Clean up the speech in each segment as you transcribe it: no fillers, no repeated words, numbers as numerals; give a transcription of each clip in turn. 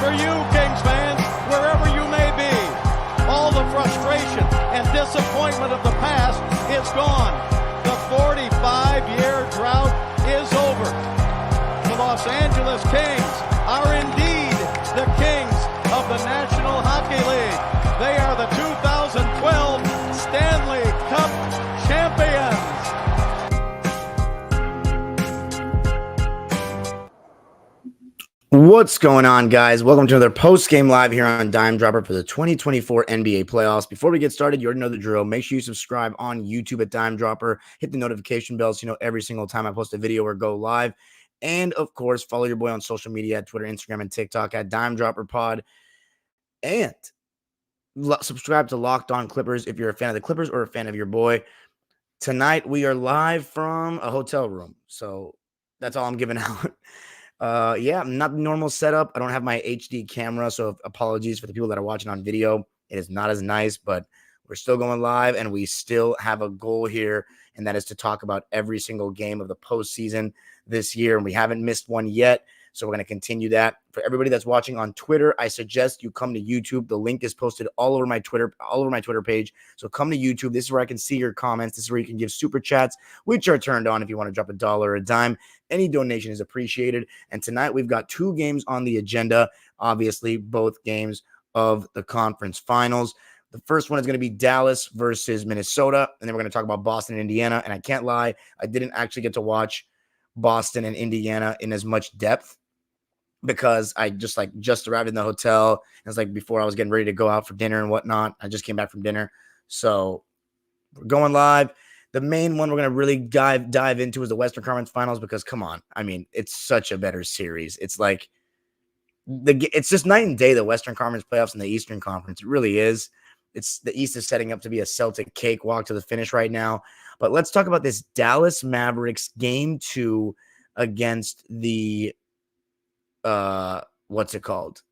for you, Kings fans, wherever you may be. All the frustration and disappointment of the past is gone. The 45-year drought is over. The Los Angeles Kings are indeed the kings of the National Hockey League. They are the 2012 Stanley Cup champions. What's going on, guys? Welcome to another post-game live here on Dime Dropper for the 2024 NBA playoffs. Before we get started, you already know the drill. Make sure you subscribe on YouTube at Dime Dropper. Hit the notification bell so you know every single time I post a video or go live. And, of course, follow your boy on social media at Twitter, Instagram, and TikTok at Dime Dropper Pod. And subscribe to Locked On Clippers if you're a fan of the Clippers or a fan of your boy. Tonight, we are live from a hotel room. So that's all I'm giving out. Yeah, not the normal setup. I don't have my HD camera, so apologies for the people that are watching on video. It is not as nice, but we're still going live, and we still have a goal here, and that is to talk about every single game of the postseason this year, and we haven't missed one yet, so we're going to continue that. For everybody that's watching on Twitter, I suggest you come to YouTube. The link is posted all over my Twitter page, so come to YouTube. This is where I can see your comments. This is where you can give super chats, which are turned on if you want to drop $1 or a dime. Any donation is appreciated. And tonight we've got two games on the agenda, obviously both games of the conference finals. The first one is going to be Dallas versus Minnesota, and then we're going to talk about Boston and Indiana. And I can't lie, I didn't actually get to watch Boston and Indiana in as much depth because I just arrived in the hotel. It was like before I was getting ready to go out for dinner and whatnot. I just came back from dinner. So we're going live. The main one we're going to really dive into is the Western Conference Finals because, come on, I mean, it's such a better series. It's like it's just night and day, the Western Conference playoffs and the Eastern Conference. It really is. It's the East is setting up to be a Celtic cakewalk to the finish right now. But let's talk about this Dallas Mavericks Game 2 against the what's it called?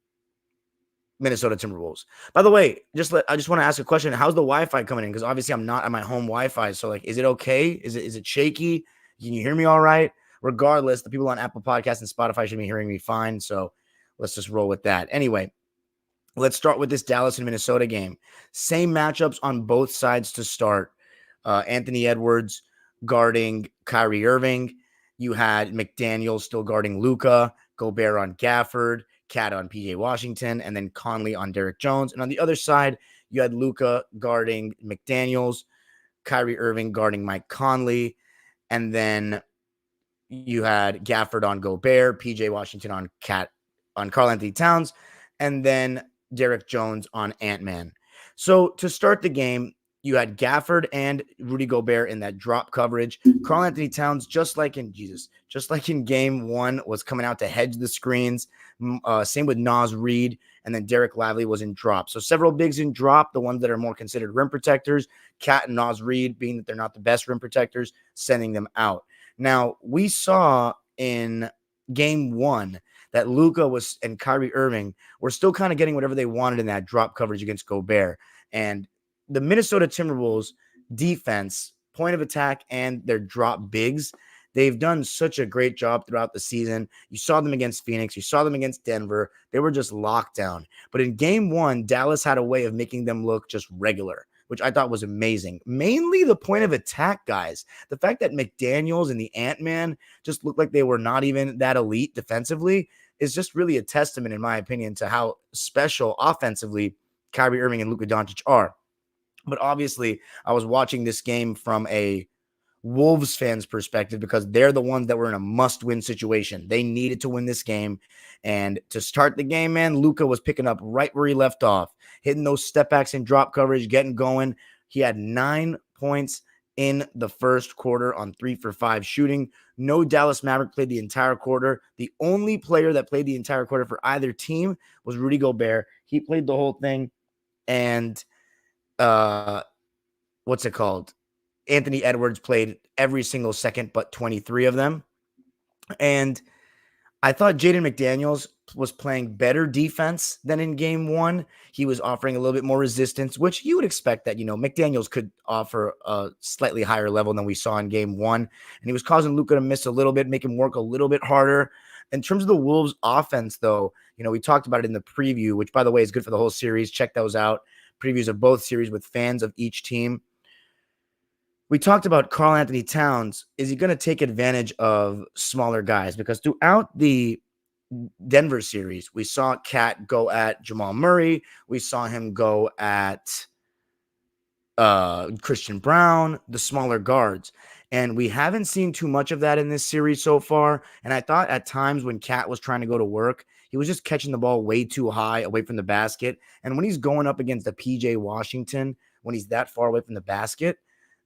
Minnesota Timberwolves. By the way, I just want to ask a question. How's the Wi-Fi coming in? Because obviously I'm not on my home Wi-Fi. So is it okay? Is it shaky? Can you hear me all right? Regardless, the people on Apple Podcasts and Spotify should be hearing me fine. So let's just roll with that. Anyway, let's start with this Dallas and Minnesota game. Same matchups on both sides to start. Anthony Edwards guarding Kyrie Irving. You had McDaniel still guarding Luka, Gobert on Gafford, Cat on PJ Washington, and then Conley on Derek Jones. And on the other side, you had Luka guarding McDaniels, Kyrie Irving guarding Mike Conley, and then you had Gafford on Gobert, PJ Washington on Karl Anthony Towns, and then Derek Jones on Ant-Man. So to start the game, you had Gafford and Rudy Gobert in that drop coverage. Karl Anthony Towns, just like in game one, was coming out to hedge the screens. Same with Naz Reid, and then Derek Lively was in drop. So several bigs in drop, the ones that are more considered rim protectors. Cat and Naz Reid, being that they're not the best rim protectors, sending them out. Now, we saw in game one that Luka and Kyrie Irving were still kind of getting whatever they wanted in that drop coverage against Gobert. And the Minnesota Timberwolves defense, point of attack, and their drop bigs, they've done such a great job throughout the season. You saw them against Phoenix. You saw them against Denver. They were just locked down. But in game one, Dallas had a way of making them look just regular, which I thought was amazing. Mainly the point of attack guys. The fact that McDaniels and the Ant-Man just looked like they were not even that elite defensively is just really a testament, in my opinion, to how special offensively Kyrie Irving and Luka Doncic are. But obviously, I was watching this game from a Wolves fans' perspective because they're the ones that were in a must-win situation. They needed to win this game. And to start the game, man, Luka was picking up right where he left off, hitting those step-backs and drop coverage, getting going. He had 9 points in the first quarter on 3 for 5 shooting. No Dallas Maverick played the entire quarter. The only player that played the entire quarter for either team was Rudy Gobert. He played the whole thing. And what's it called? Anthony Edwards played every single second but 23 of them. And I thought Jaden McDaniels was playing better defense than in game one. He was offering a little bit more resistance, which you would expect that, McDaniels could offer a slightly higher level than we saw in game one. And he was causing Luka to miss a little bit, make him work a little bit harder. In terms of the Wolves offense, though, we talked about it in the preview, which, by the way, is good for the whole series. Check those out. Previews of both series with fans of each team. We talked about Karl Anthony Towns. Is he going to take advantage of smaller guys? Because throughout the Denver series, we saw Cat go at Jamal Murray. We saw him go at Christian Brown, the smaller guards. And we haven't seen too much of that in this series so far. And I thought at times when Cat was trying to go to work, he was just catching the ball way too high away from the basket. And when he's going up against the PJ Washington, when he's that far away from the basket,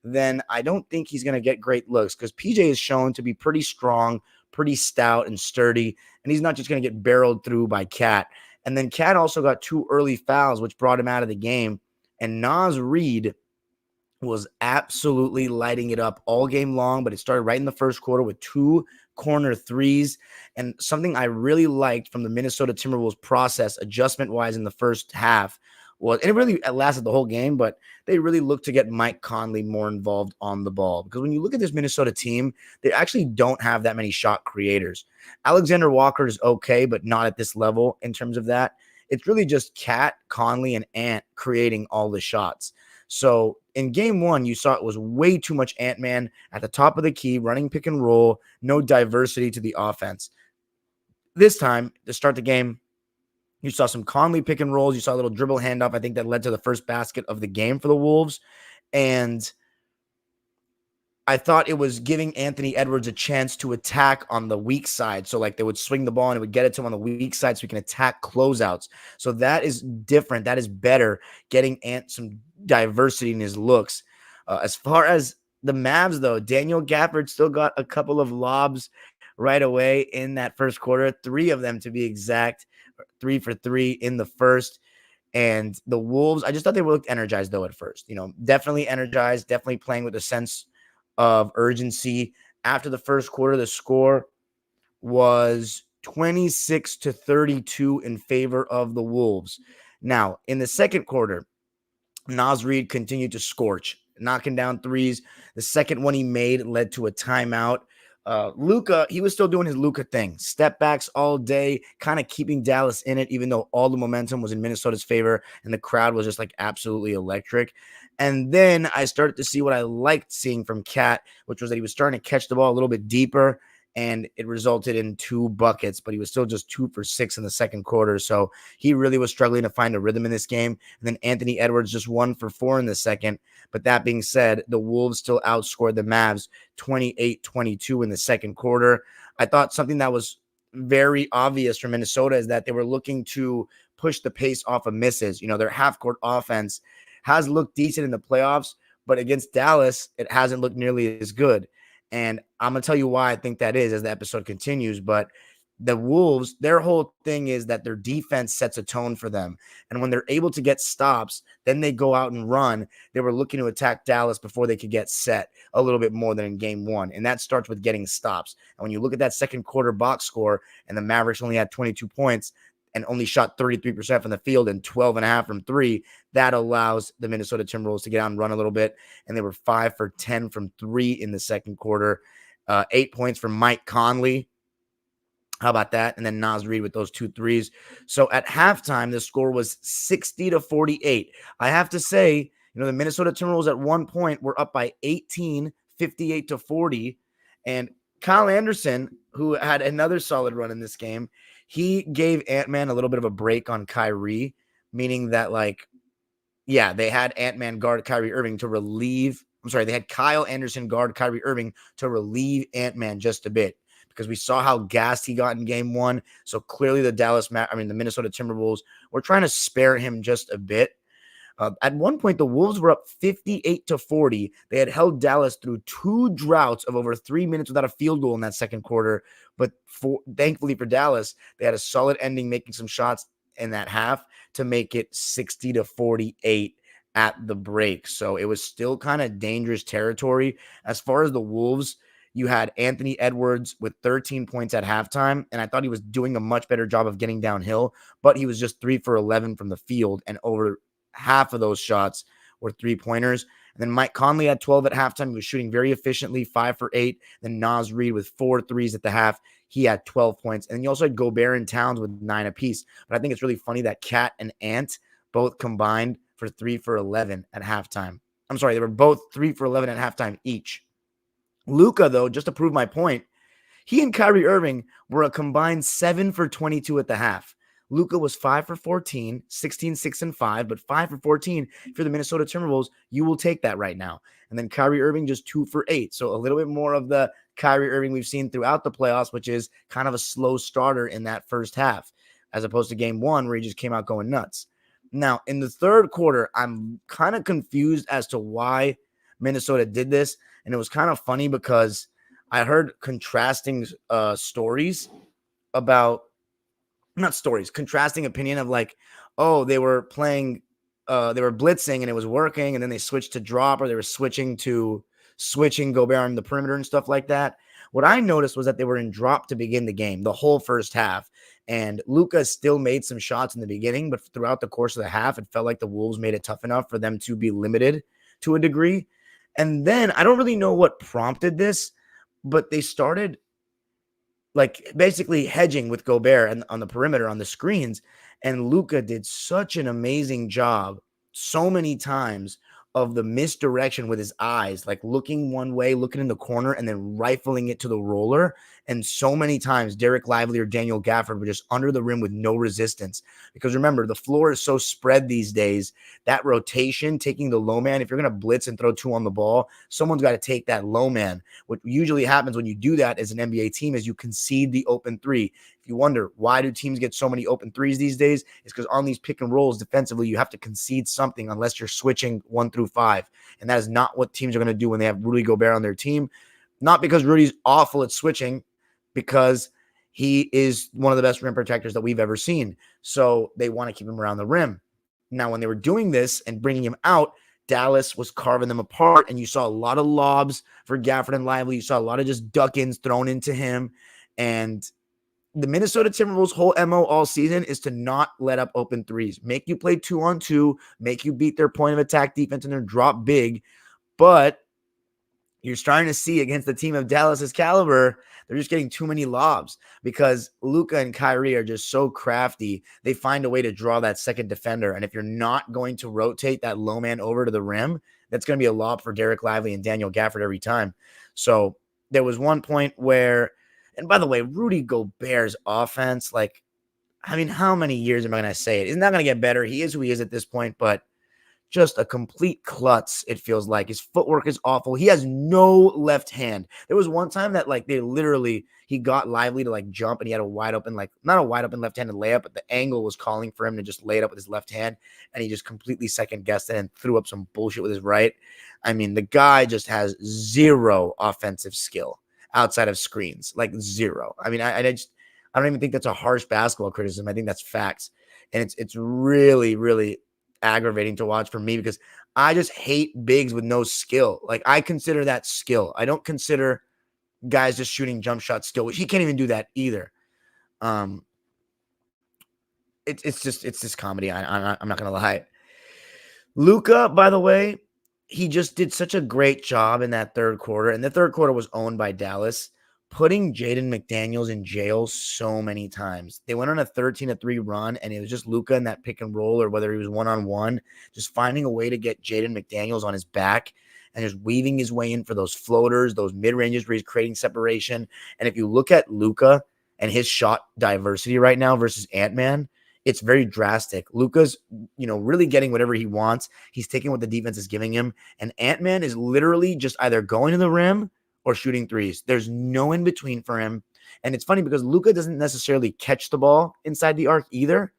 then I don't think he's going to get great looks, because PJ is shown to be pretty strong, pretty stout and sturdy, and he's not just going to get barreled through by Cat. And then Cat also got 2 early fouls, which brought him out of the game. And Naz Reid was absolutely lighting it up all game long, but it started right in the first quarter with 2 corner threes. And something I really liked from the Minnesota Timberwolves process, adjustment-wise in the first half, was, and it really lasted the whole game, but they really looked to get Mike Conley more involved on the ball. Because when you look at this Minnesota team, they actually don't have that many shot creators. Alexander Walker is okay, but not at this level in terms of that. It's really just Cat, Conley, and Ant creating all the shots. So in game one, you saw it was way too much Ant-Man at the top of the key, running pick and roll, no diversity to the offense. This time, to start the game, you saw some Conley pick and rolls. You saw a little dribble handoff, I think, that led to the first basket of the game for the Wolves. And I thought it was giving Anthony Edwards a chance to attack on the weak side. So, like, they would swing the ball and it would get it to him on the weak side so he can attack closeouts. So that is different. That is better, getting Ant some diversity in his looks. As far as the Mavs, though, Daniel Gafford still got a couple of lobs right away in that first quarter, 3 of them to be exact. 3 for 3 in the first. And the Wolves, I just thought they looked energized, though, at first. Definitely energized, definitely playing with a sense of urgency. After the first quarter, the score was 26-32 in favor of the Wolves. Now, in the second quarter, Naz Reid continued to scorch, knocking down threes. The second one he made led to a timeout. Luka, he was still doing his Luka thing. Step backs all day, kind of keeping Dallas in it, even though all the momentum was in Minnesota's favor and the crowd was just like absolutely electric. And then I started to see what I liked seeing from Cat, which was that he was starting to catch the ball a little bit deeper, and it resulted in 2 buckets, but he was still just 2 for 6 in the second quarter. So he really was struggling to find a rhythm in this game. And then Anthony Edwards just 1 for 4 in the second. But that being said, the Wolves still outscored the Mavs 28-22 in the second quarter. I thought something that was very obvious for Minnesota is that they were looking to push the pace off of misses. Their half-court offense has looked decent in the playoffs, but against Dallas, it hasn't looked nearly as good. And I'm going to tell you why I think that is as the episode continues. But the Wolves, their whole thing is that their defense sets a tone for them. And when they're able to get stops, then they go out and run. They were looking to attack Dallas before they could get set a little bit more than in game one. And that starts with getting stops. And when you look at that second quarter box score, and the Mavericks only had 22 points and only shot 33% from the field and 12.5 from 3, that allows the Minnesota Timberwolves to get out and run a little bit. And they were 5 for 10 from 3 in the second quarter. 8 points from Mike Conley. How about that? And then Naz Reid with those 2 threes. So at halftime, the score was 60-48. I have to say, the Minnesota Timberwolves at one point were up by 18, 58-40. And Kyle Anderson, who had another solid run in this game, he gave Ant-Man a little bit of a break on Kyrie, meaning that, they had Ant-Man guard Kyrie Irving to relieve. They had Kyle Anderson guard Kyrie Irving to relieve Ant-Man just a bit, because we saw how gassed he got in game one. So clearly the Minnesota Timberwolves were trying to spare him just a bit. At one point, the Wolves were up 58-40. They had held Dallas through 2 droughts of over 3 minutes without a field goal in that second quarter. But thankfully for Dallas, they had a solid ending, making some shots in that half to make it 60-48 at the break. So it was still kind of dangerous territory. As far as the Wolves, You had Anthony Edwards with 13 points at halftime, and I thought he was doing a much better job of getting downhill, but he was just 3 for 11 from the field, and over half of those shots were three-pointers. And then Mike Conley had 12 at halftime. He was shooting very efficiently, 5 for 8. Then Naz Reid with 4 threes at the half. He had 12 points. And then you also had Gobert and Towns with 9 apiece. But I think it's really funny that Cat and Ant both combined for 3 for 11 at halftime. I'm sorry, they were both 3 for 11 at halftime each. Luka, though, just to prove my point, he and Kyrie Irving were a combined 7 for 22 at the half. Luka was 5 for 14, 16, 6, and 5, but 5 for 14 for the Minnesota Timberwolves. You will take that right now. And then Kyrie Irving just 2 for 8. So a little bit more of the Kyrie Irving we've seen throughout the playoffs, which is kind of a slow starter in that first half, as opposed to game one where he just came out going nuts. Now, in the third quarter, I'm kind of confused as to why Minnesota did this. And it was kind of funny because I heard contrasting stories about, not stories, contrasting opinion of like, oh, they were playing, they were blitzing and it was working. And then they switched to drop, or they were switching Gobert on the perimeter and stuff like that. What I noticed was that they were in drop to begin the game, the whole first half. And Luka still made some shots in the beginning, but throughout the course of the half, it felt like the Wolves made it tough enough for them to be limited to a degree. And then I don't really know what prompted this, but they started like basically hedging with Gobert and on the perimeter on the screens. And Luka did such an amazing job so many times of the misdirection with his eyes, like looking one way, looking in the corner, and then rifling it to the roller. And so many times Derek Lively or Daniel Gafford were just under the rim with no resistance. Because remember, the floor is so spread these days, that rotation, taking the low man, if you're going to blitz and throw 2 on the ball, someone's got to take that low man. What usually happens when you do that as an NBA team is you concede the open 3. If you wonder, why do teams get so many open 3s these days? It's because on these pick and rolls defensively, you have to concede something unless you're switching 1 through 5. And that is not what teams are going to do when they have Rudy Gobert on their team. Not because Rudy's awful at switching, because he is one of the best rim protectors that we've ever seen. So they want to keep him around the rim. Now, when they were doing this and bringing him out, Dallas was carving them apart, and you saw a lot of lobs for Gafford and Lively. You saw a lot of just duck-ins thrown into him. And the Minnesota Timberwolves' whole MO all season is to not let up open 3s. Make you play 2-on-2, make you beat their point of attack defense and their drop big. But you're starting to see against the team of Dallas's caliber, they're just getting too many lobs because Luka and Kyrie are just so crafty. They find a way to draw that second defender. And if you're not going to rotate that low man over to the rim, that's going to be a lob for Derek Lively and Daniel Gafford every time. So there was one point where, and by the way, Rudy Gobert's offense, like, I mean, how many years am I going to say it? He's not going to get better. He is who he is at this point, but just a complete klutz, it feels like. His footwork is awful. He has no left hand. There was one time that, like, he got Lively to, like, jump, and he had a wide open, like, not a wide open left-handed layup, but the angle was calling for him to just lay it up with his left hand, and he just completely second-guessed it and threw up some bullshit with his right. I mean, the guy just has zero offensive skill outside of screens, like zero. I mean, I don't even think that's a harsh basketball criticism. I think that's facts. And it's really, really aggravating to watch for me because I just hate bigs with no skill. Like, I consider that skill. I don't consider guys just shooting jump shots skill, which he can't even do that either. It's just comedy. I'm not gonna lie. Luka, by the way, he just did such a great job in that third quarter, and the third quarter was owned by Dallas, putting Jaden McDaniels in jail so many times. They went on a 13-3 run, and it was just Luka in that pick and roll, or whether he was one-on-one, just finding a way to get Jaden McDaniels on his back and just weaving his way in for those floaters, those mid-ranges where he's creating separation. And if you look at Luka and his shot diversity right now versus Ant-Man, it's very drastic. Luka's, really getting whatever he wants. He's taking what the defense is giving him. And Ant-Man is literally just either going to the rim or shooting threes. There's no in between for him. And it's funny because Luka doesn't necessarily catch the ball inside the arc either,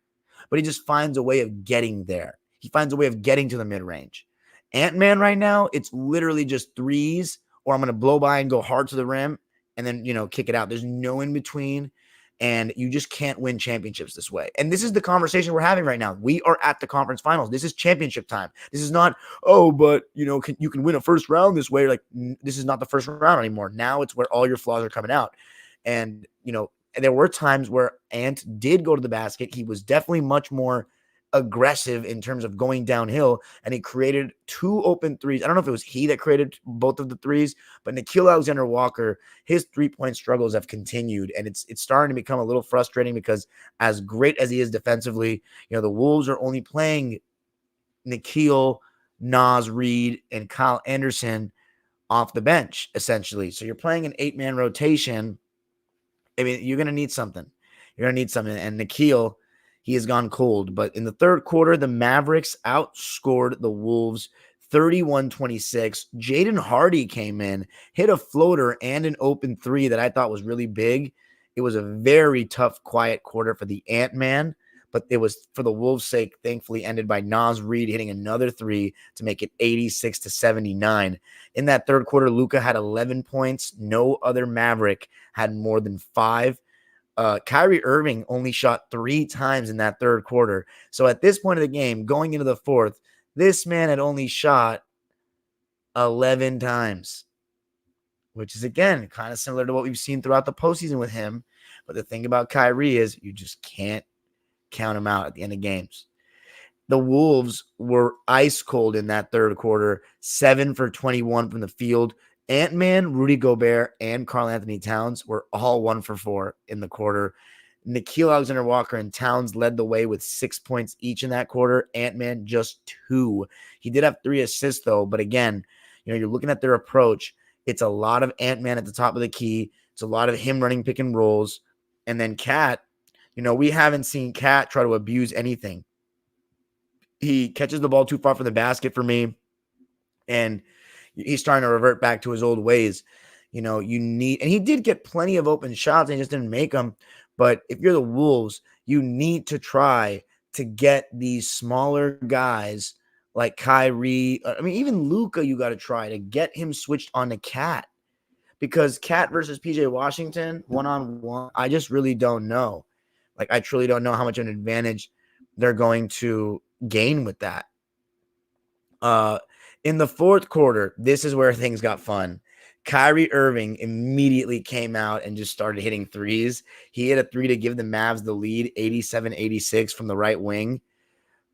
but he just finds a way of getting there. He finds a way of getting to the mid-range. Ant-Man right now, it's literally just threes, or I'm going to blow by and go hard to the rim and then, kick it out. There's no in between. And you just can't win championships this way. And this is the conversation we're having right now. We are at the conference finals. This is championship time. This is not, oh, but you can win a first round this way. Like, this is not the first round anymore. Now it's where all your flaws are coming out. And, there were times where Ant did go to the basket. He was definitely much more aggressive in terms of going downhill, and he created 2 open threes. I don't know if it was he that created both of the threes, but Nickeil Alexander-Walker, his 3-point struggles have continued, and it's starting to become a little frustrating because as great as he is defensively, the Wolves are only playing Nickeil, Naz Reid, and Kyle Anderson off the bench, essentially. So you're playing an 8-man rotation. I mean, you're going to need something. And Nickeil, he has gone cold. But in the third quarter, the Mavericks outscored the Wolves 31-26. Jaden Hardy came in, hit a floater and an open 3 that I thought was really big. It was a very tough, quiet quarter for the Ant-Man, but it was, for the Wolves' sake, thankfully ended by Naz Reid hitting another 3 to make it 86-79. In that third quarter, Luka had 11 points. No other Maverick had more than 5. Kyrie Irving only shot 3 times in that third quarter. So at this point of the game, going into the fourth, this man had only shot 11 times, which is, again, kind of similar to what we've seen throughout the postseason with him. But the thing about Kyrie is you just can't count him out at the end of games. The Wolves were ice cold in that third quarter, 7 for 21 from the field. Ant-Man, Rudy Gobert, and Karl Anthony Towns were all 1 for 4 in the quarter. Nickeil Alexander-Walker and Towns led the way with 6 points each in that quarter. Ant-Man just 2. He did have 3 assists, though. But again, you're looking at their approach. It's a lot of Ant-Man at the top of the key. It's a lot of him running pick and rolls. And then Cat, we haven't seen Cat try to abuse anything. He catches the ball too far from the basket for me, and he's trying to revert back to his old ways. And he did get plenty of open shots and he just didn't make them. But if you're the Wolves, you need to try to get these smaller guys like Kyrie. I mean, even Luka, you got to try to get him switched on to Cat, because Cat versus PJ Washington one-on-one, I just really don't know. Like, I truly don't know how much of an advantage they're going to gain with that. In the fourth quarter, this is where things got fun. Kyrie Irving immediately came out and just started hitting threes. He hit a 3 to give the Mavs the lead, 87-86 from the right wing.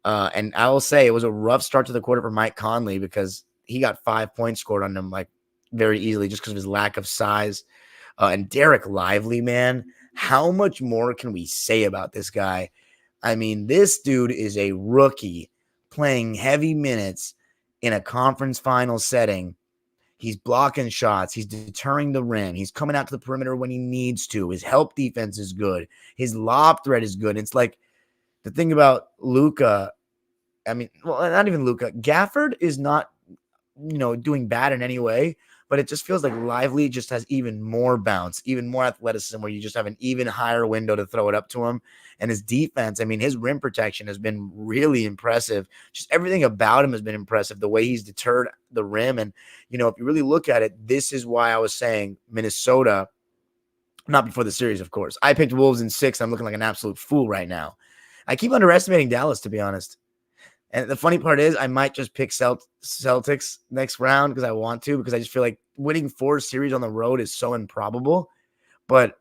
And I will say it was a rough start to the quarter for Mike Conley, because he got 5 points scored on him like very easily just because of his lack of size. And Derek Lively, man, how much more can we say about this guy? I mean, this dude is a rookie playing heavy minutes in a conference final setting. He's blocking shots. He's deterring the rim. He's coming out to the perimeter when he needs to. His help defense is good. His lob threat is good. It's like the thing about Luka. I mean, well, not even Luka. Gafford is not, doing bad in any way, but it just feels like Lively just has even more bounce, even more athleticism, where you just have an even higher window to throw it up to him. And his defense, I mean, his rim protection has been really impressive. Just everything about him has been impressive. The way he's deterred the rim. And, if you really look at it, this is why I was saying Minnesota, not before the series, of course. I picked Wolves in 6. I'm looking like an absolute fool right now. I keep underestimating Dallas, to be honest. And the funny part is I might just pick Celtics next round because I want to, because I just feel like winning 4 series on the road is so improbable. But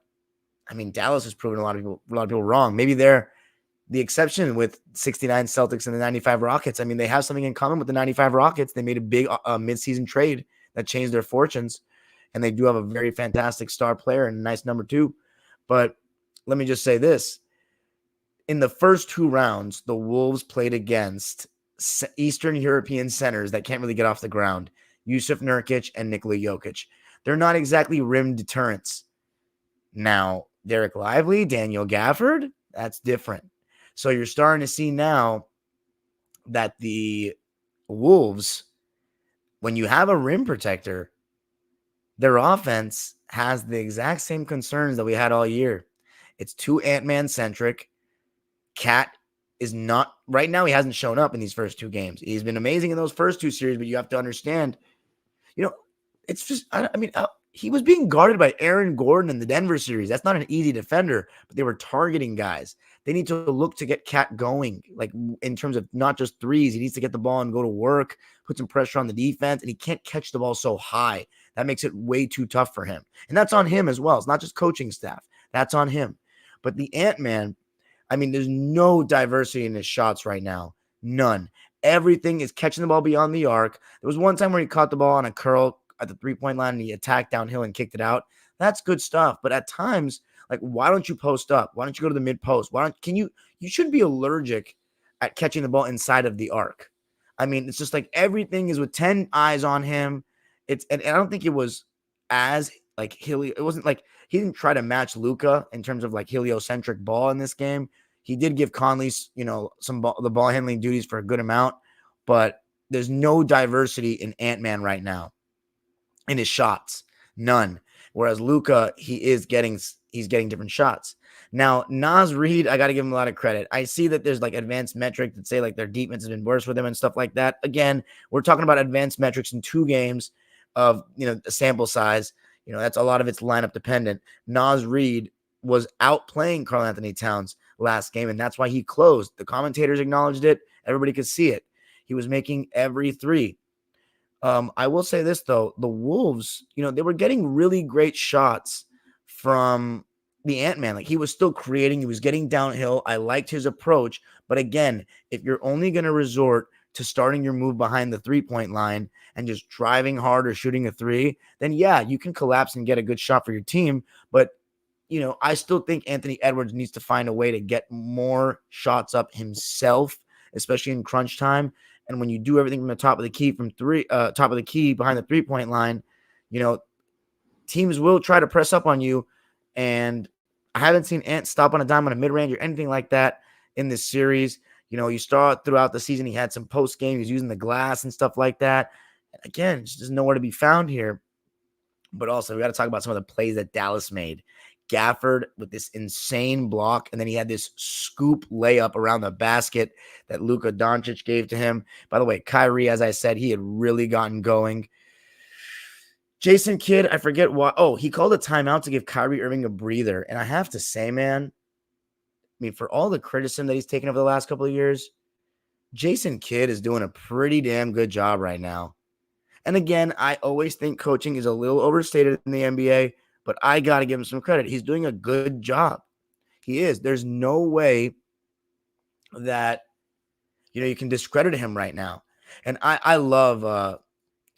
I mean, Dallas has proven a lot of people wrong. Maybe they're the exception with 69 Celtics and the 95 Rockets. I mean, they have something in common with the 95 Rockets. They made a big midseason trade that changed their fortunes, and they do have a very fantastic star player and a nice number 2. But let me just say this. In the first 2 rounds, the Wolves played against Eastern European centers that can't really get off the ground, Yusuf Nurkic and Nikola Jokic. They're not exactly rim deterrents. Now, Derek Lively, Daniel Gafford, that's different. So you're starting to see now that the Wolves, when you have a rim protector, their offense has the exact same concerns that we had all year. It's too Ant-Man centric. Cat is not right now. He hasn't shown up in these first 2 games. He's been amazing in those first 2 series, but you have to understand, it's just, he was being guarded by Aaron Gordon in the Denver series. That's not an easy defender, but they were targeting guys. They need to look to get Cat going, like in terms of not just threes. He needs to get the ball and go to work, put some pressure on the defense, and he can't catch the ball so high. That makes it way too tough for him. And that's on him as well. It's not just coaching staff. That's on him. But the Ant-Man, I mean, there's no diversity in his shots right now. None. Everything is catching the ball beyond the arc. There was one time where he caught the ball on a curl at the three-point line and he attacked downhill and kicked it out. That's good stuff. But at times, like, why don't you post up? Why don't you go to the mid post? You shouldn't be allergic at catching the ball inside of the arc. I mean, it's just like everything is with 10 eyes on him. And I don't think it was as like it wasn't like he didn't try to match Luka in terms of like heliocentric ball in this game. He did give Conley, the ball handling duties for a good amount, but there's no diversity in Ant-Man right now in his shots, none. Whereas Luka, he's getting different shots. Now, Naz Reid, I got to give him a lot of credit. I see that there's like advanced metrics that say like their defense has been worse with him and stuff like that. Again, we're talking about advanced metrics in 2 games of, a sample size. That's a lot of it's lineup dependent. Naz Reid was outplaying Karl Anthony Towns last game, and that's why he closed. The commentators acknowledged it. Everybody could see it. He was making every 3. I will say this, though. The Wolves, they were getting really great shots from the Ant-Man. Like, he was still creating. He was getting downhill. I liked his approach. But again, if you're only going to resort to starting your move behind the 3-point line and just driving hard or shooting a 3, then yeah, you can collapse and get a good shot for your team. But, I still think Anthony Edwards needs to find a way to get more shots up himself, especially in crunch time. And when you do everything from the top of the key behind the 3-point line, teams will try to press up on you. And I haven't seen Ant stop on a dime on a mid-range or anything like that in this series. You start throughout the season, he had some post-game. He was using the glass and stuff like that. Again, it's just nowhere to be found here. But also, we got to talk about some of the plays that Dallas made. Gafford with this insane block, and then he had this scoop layup around the basket that Luka Doncic gave to him. By the way, Kyrie, as I said, he had really gotten going. Jason Kidd, I forget why. Oh, he called a timeout to give Kyrie Irving a breather. And I have to say, man, for all the criticism that he's taken over the last couple of years, Jason Kidd is doing a pretty damn good job right now. And again, I always think coaching is a little overstated in the NBA, but I got to give him some credit. He's doing a good job. He is. There's no way that, you can discredit him right now. And I love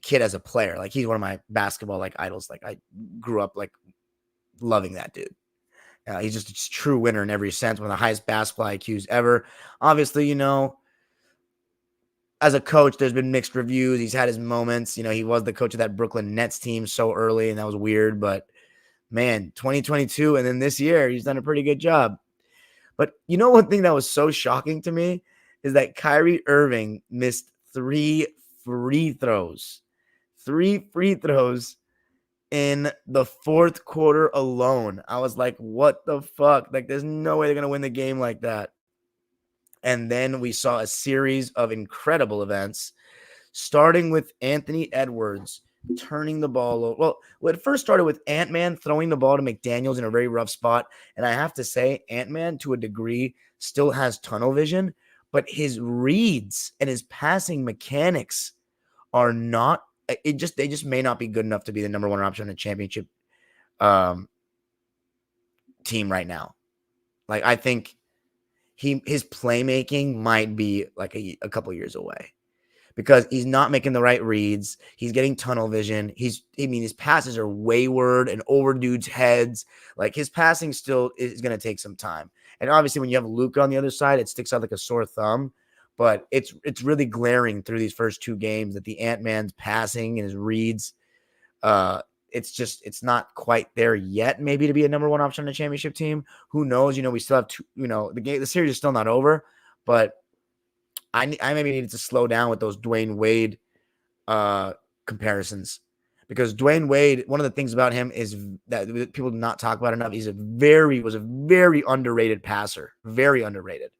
Kidd as a player. Like, he's one of my basketball idols. Like, I grew up loving that dude. He's just a true winner in every sense. One of the highest basketball IQs ever. Obviously, as a coach, there's been mixed reviews. He's had his moments. He was the coach of that Brooklyn Nets team so early, and that was weird. But, man, 2022 and then this year, he's done a pretty good job. But one thing that was so shocking to me is that Kyrie Irving missed 3 free throws. 3 free throws in the 4th quarter alone. I was like, what the fuck? Like, there's no way they're going to win the game like that. And then we saw a series of incredible events, starting with Anthony Edwards turning the ball over. Well, it first started with Ant-Man throwing the ball to McDaniels in a very rough spot. And I have to say, Ant-Man, to a degree, still has tunnel vision, but his reads and his passing mechanics are not – they just may not be good enough to be the number 1 option on a championship team right now. Like, I think his playmaking might be like a couple years away because he's not making the right reads. He's getting tunnel vision. His passes are wayward and over dudes' heads. Like, his passing still is going to take some time. And obviously, when you have Luka on the other side, it sticks out like a sore thumb. But it's really glaring through these first 2 games that the Ant-Man's passing and his reads, it's not quite there yet, maybe, to be a number 1 option on a championship team. Who knows? We still have 2, the series is still not over, but I maybe needed to slow down with those Dwayne Wade comparisons, because Dwayne Wade, one of the things about him is that people do not talk about enough. Was a very underrated passer, very underrated.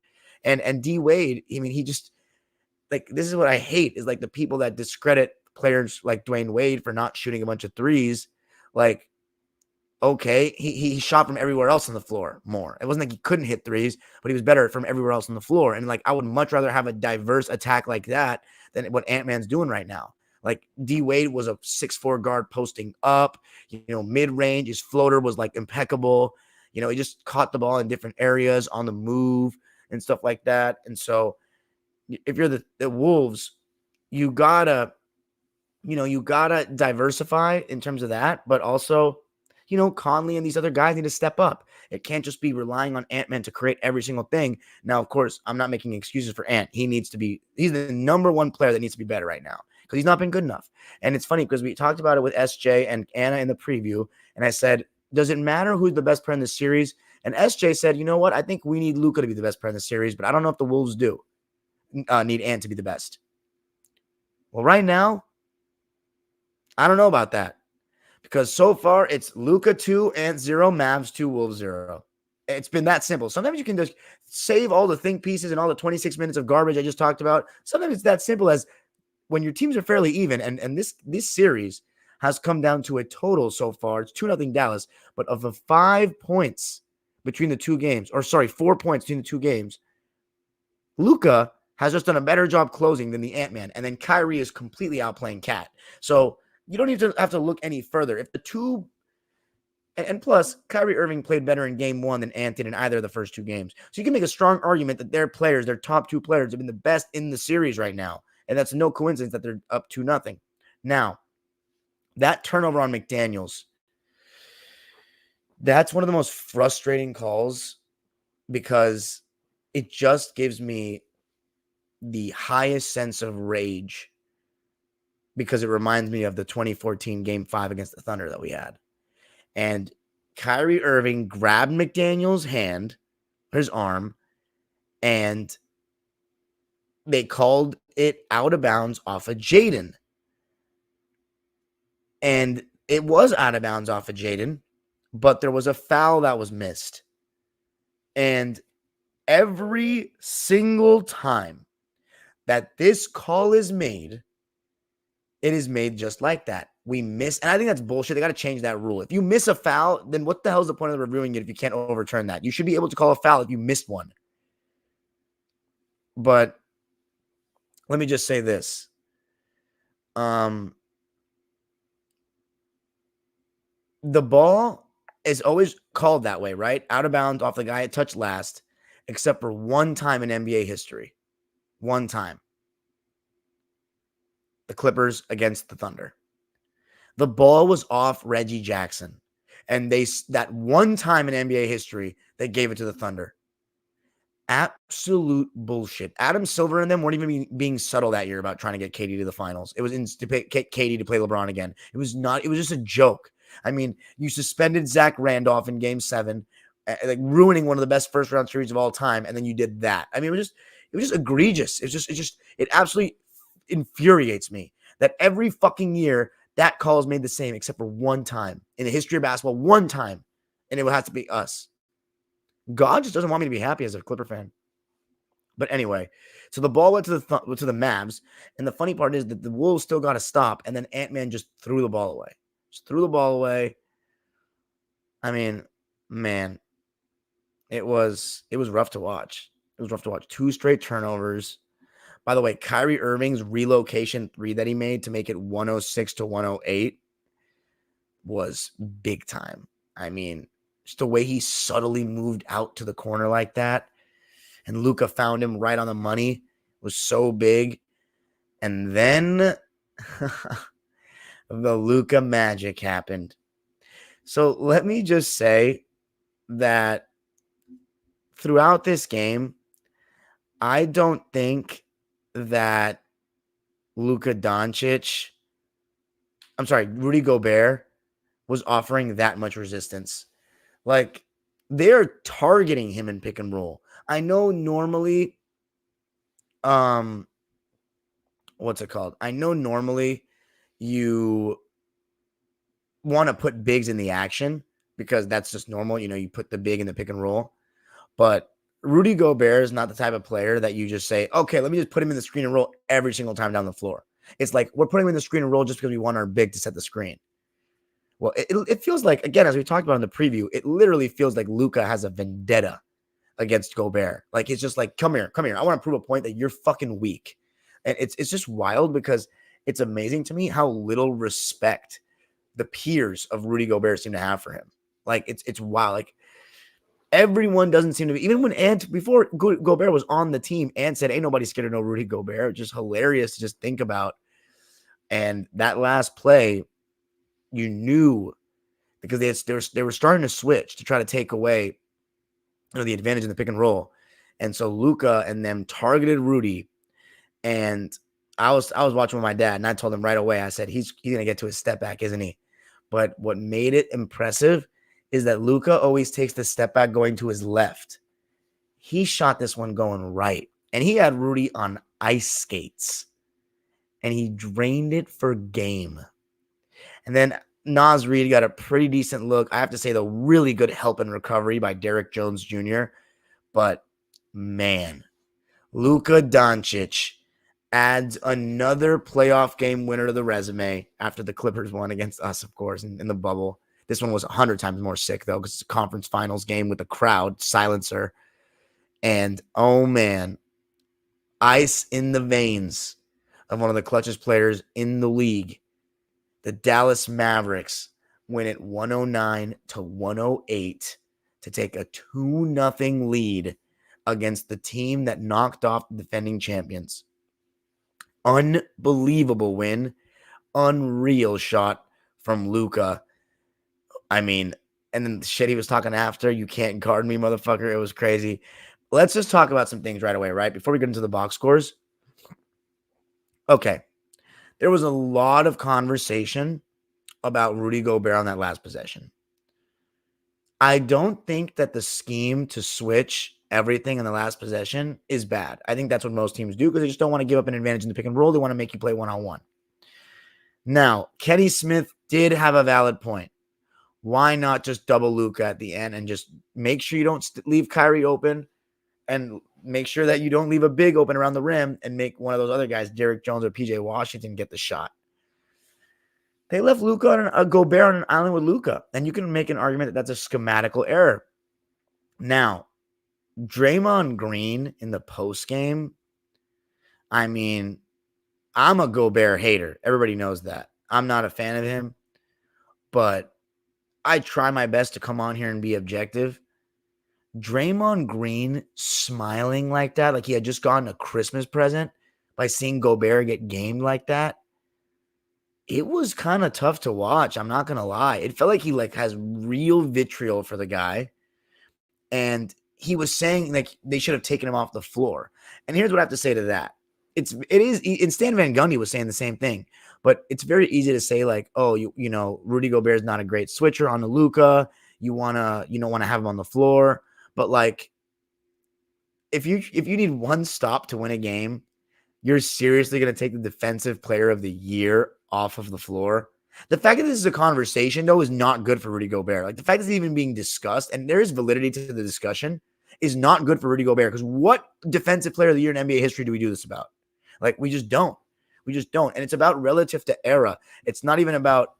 And D Wade, he just, like, this is what I hate, is like the people that discredit players like Dwayne Wade for not shooting a bunch of threes Like, okay, he shot from everywhere else on the floor more. It wasn't like he couldn't hit threes, but he was better from everywhere else on the floor. And like, I would much rather have a diverse attack like that than what Ant-Man's doing right now. Like, D Wade was a 6'4" guard posting up, mid-range. His floater was like impeccable. He just caught the ball in different areas on the move and stuff like that. And so if you're the Wolves, you gotta diversify in terms of that, but also, Conley and these other guys need to step up. It can't just be relying on Ant-Man to create every single thing. Now, of course, I'm not making excuses for Ant. He's the number one player that needs to be better right now because he's not been good enough. And it's funny because we talked about it with SJ and Anna in the preview, and I said, does it matter who's the best player in the series? And SJ said, you know what? I think we need Luka to be the best player in the series, but I don't know if the Wolves do need Ant to be the best. Well, right now, I don't know about that. Because so far, it's Luka 2, Ant 0, Mavs 2, Wolves 0. It's been that simple. Sometimes you can just save all the think pieces and all the 26 minutes of garbage I just talked about. Sometimes it's that simple as when your teams are fairly even, and this series has come down to a total so far. It's 2-0 Dallas, but of the 5 points between the two games, 4 points between the two games, Luka has just done a better job closing than the Ant-Man, and then Kyrie is completely outplaying Cat. So you don't even have to look any further. If the two, and plus, Kyrie Irving played better in game 1 than Ant did in either of the first 2 games. So you can make a strong argument that their top 2 players, have been the best in the series right now. And that's no coincidence that they're up 2-0. Now, that turnover on McDaniels, that's one of the most frustrating calls because it just gives me the highest sense of rage because it reminds me of the 2014 Game 5 against the Thunder that we had. And Kyrie Irving grabbed McDaniels' hand, his arm, and they called it out of bounds off of Jaden. And it was out of bounds off of Jaden, but there was a foul that was missed. And every single time that this call is made, it is made just like that. We miss, and I think that's bullshit. They got to change that rule. If you miss a foul, then what the hell is the point of reviewing it if you can't overturn that? You should be able to call a foul if you missed one. But let me just say this. The ball is always called that way, right? Out of bounds off the guy it touched last, except for one time in NBA history. One time. The Clippers against the Thunder. The ball was off Reggie Jackson. And that one time in NBA history, they gave it to the Thunder. Absolute bullshit. Adam Silver and them weren't even being subtle that year about trying to get KD to the finals. It was to get KD to play LeBron again. It was just a joke. I mean, you suspended Zach Randolph in Game 7, like ruining one of the best first round series of all time, and then you did that. I mean, it was just egregious. It absolutely infuriates me that every fucking year that call is made the same, except for one time in the history of basketball, one time, and it will have to be us. God just doesn't want me to be happy as a Clipper fan. But anyway, so the ball went to the Mavs, and the funny part is that the Wolves still got to stop, and then Ant-Man just threw the ball away. I mean, man, it was rough to watch. 2 straight turnovers. By the way, Kyrie Irving's relocation 3 that he made to make it 106-108 was big time. I mean, just the way he subtly moved out to the corner like that, and Luka found him right on the money, was so big. And then the Luka magic happened. So let me just say that throughout this game, I don't think that Rudy Gobert was offering that much resistance. Like, they're targeting him in pick and roll. I know normally, what's it called? I know normally you want to put bigs in the action because that's just normal. You put the big in the pick and roll. But Rudy Gobert is not the type of player that you just say, okay, let me just put him in the screen and roll every single time down the floor. It's like we're putting him in the screen and roll just because we want our big to set the screen. Well, it feels like, again, as we talked about in the preview, it literally feels like Luka has a vendetta against Gobert. Like, it's just like, come here. I want to prove a point that you're fucking weak. And it's just wild because it's amazing to me how little respect the peers of Rudy Gobert seem to have for him. Like, it's wild. Like, everyone doesn't seem to be, even when before Gobert was on the team, Ant said, ain't nobody scared of no Rudy Gobert. Just hilarious to just think about. And that last play, you knew, because they were starting to switch to try to take away the advantage in the pick and roll. And so Luka and them targeted Rudy. And I was watching with my dad, and I told him right away, I said, he's going to get to his step back, isn't he? But what made it impressive is that Luka always takes the step back going to his left. He shot this one going right. And he had Rudy on ice skates. And he drained it for game. And then Naz Reid got a pretty decent look. I have to say, though, really good help and recovery by Derek Jones Jr. But, man, Luka Doncic adds another playoff game winner to the resume after the Clippers won against us, of course, in the bubble. This one was 100 times more sick, though, because it's a conference finals game with a crowd, silencer. And, oh, man, ice in the veins of one of the clutchest players in the league. The Dallas Mavericks win it 109-108 to take a 2-0 lead against the team that knocked off the defending champions. Unbelievable win. Unreal shot from Luka. I mean, and then the shit he was talking after, you can't guard me, motherfucker. It was crazy. Let's just talk about some things right away, right? Before we get into the box scores. Okay. There was a lot of conversation about Rudy Gobert on that last possession. I don't think that the scheme to switch everything in the last possession is bad. I think that's what most teams do because they just don't want to give up an advantage in the pick and roll. They want to make you play one-on-one. Now, Kenny Smith did have a valid point. Why not just double Luka at the end and just make sure you don't leave Kyrie open and make sure that you don't leave a big open around the rim and make one of those other guys, Derek Jones or PJ Washington, get the shot. They left Gobert on an island with Luka, and you can make an argument that that's a schematical error. Now, Draymond Green in the postgame, I mean, I'm a Gobert hater. Everybody knows that. I'm not a fan of him, but I try my best to come on here and be objective. Draymond Green smiling like that, like he had just gotten a Christmas present by seeing Gobert get gamed like that, it was kind of tough to watch. I'm not going to lie. It felt like he has real vitriol for the guy. And he was saying like they should have taken him off the floor. And here's what I have to say to that. It is, and Stan Van Gundy was saying the same thing, but it's very easy to say like, oh, you know, Rudy Gobert is not a great switcher on the Luka. You don't want to have him on the floor. But like, if you need one stop to win a game, you're seriously going to take the defensive player of the year off of the floor. The fact that this is a conversation, though, is not good for Rudy Gobert. Like the fact that it's even being discussed, and there is validity to the discussion, is not good for Rudy Gobert. Because what defensive player of the year in NBA history do we do this about? Like, we just don't. We just don't. And it's about relative to era. It's not even about,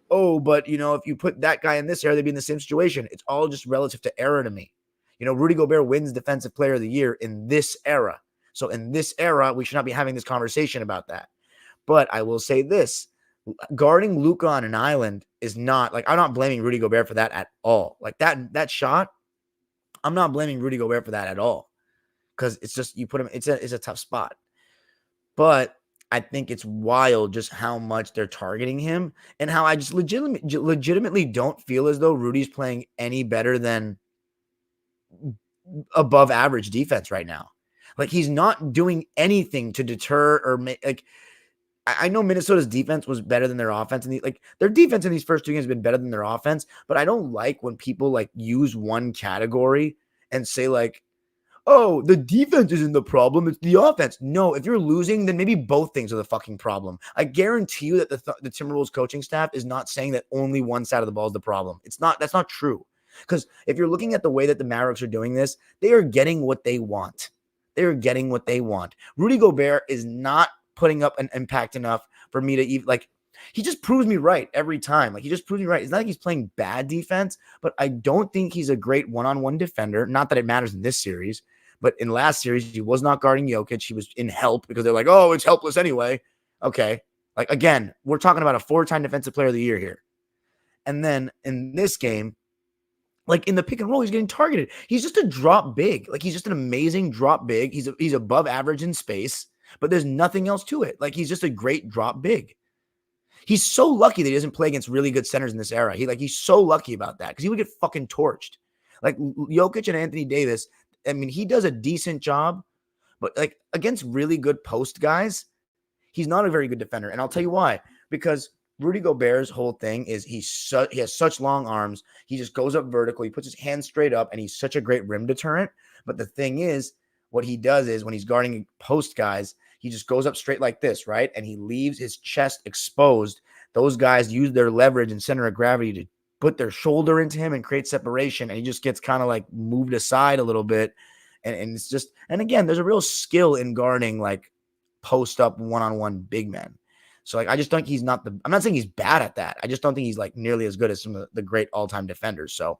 oh, but, you know, if you put that guy in this era, they'd be in the same situation. It's all just relative to era to me. You know, Rudy Gobert wins defensive player of the year in this era. So in this era, we should not be having this conversation about that. But I will say this. Guarding Luka on an island is not, like, I'm not blaming Rudy Gobert for that at all. Like, that shot, I'm not blaming Rudy Gobert for that at all. Because it's just, you put him, it's a tough spot. But I think it's wild just how much they're targeting him and how I just legitimately don't feel as though Rudy's playing any better than above average defense right now. Like, he's not doing anything to deter or make, like, I know Minnesota's defense was better than their offense, and their defense in these first two games has been better than their offense. But I don't like when people like use one category and say like, "Oh, the defense isn't the problem; it's the offense." No, if you're losing, then maybe both things are the fucking problem. I guarantee you that the Timberwolves coaching staff is not saying that only one side of the ball is the problem. It's not. That's not true. Because if you're looking at the way that the Mavericks are doing this, they are getting what they want. They are getting what they want. Rudy Gobert is not putting up an impact enough for me to even like, he just proves me right every time. Like, he just proves me right. It's not like he's playing bad defense, but I don't think he's a great one-on-one defender. Not that it matters in this series, but in last series, he was not guarding Jokic. He was in help because they're like, oh, it's helpless anyway. Okay. Like, again, we're talking about a 4-time defensive player of the year here. And then in this game, like in the pick and roll, he's getting targeted. He's just a drop big. Like, he's just an amazing drop big. He's above average in space, but there's nothing else to it. Like, he's just a great drop big. He's so lucky that he doesn't play against really good centers in this era. He's so lucky about that because he would get fucking torched. Like, Jokic and Anthony Davis, I mean, he does a decent job, but like against really good post guys, he's not a very good defender. And I'll tell you why. Because Rudy Gobert's whole thing is he has such long arms. He just goes up vertical. He puts his hands straight up, and he's such a great rim deterrent. But the thing is, what he does is when he's guarding post guys, he just goes up straight like this, right? And he leaves his chest exposed. Those guys use their leverage and center of gravity to put their shoulder into him and create separation. And he just gets kind of like moved aside a little bit. And it's just, and again, there's a real skill in guarding like post up one-on-one big men. So like, I just think he's not I'm not saying he's bad at that. I just don't think he's like nearly as good as some of the great all-time defenders. So,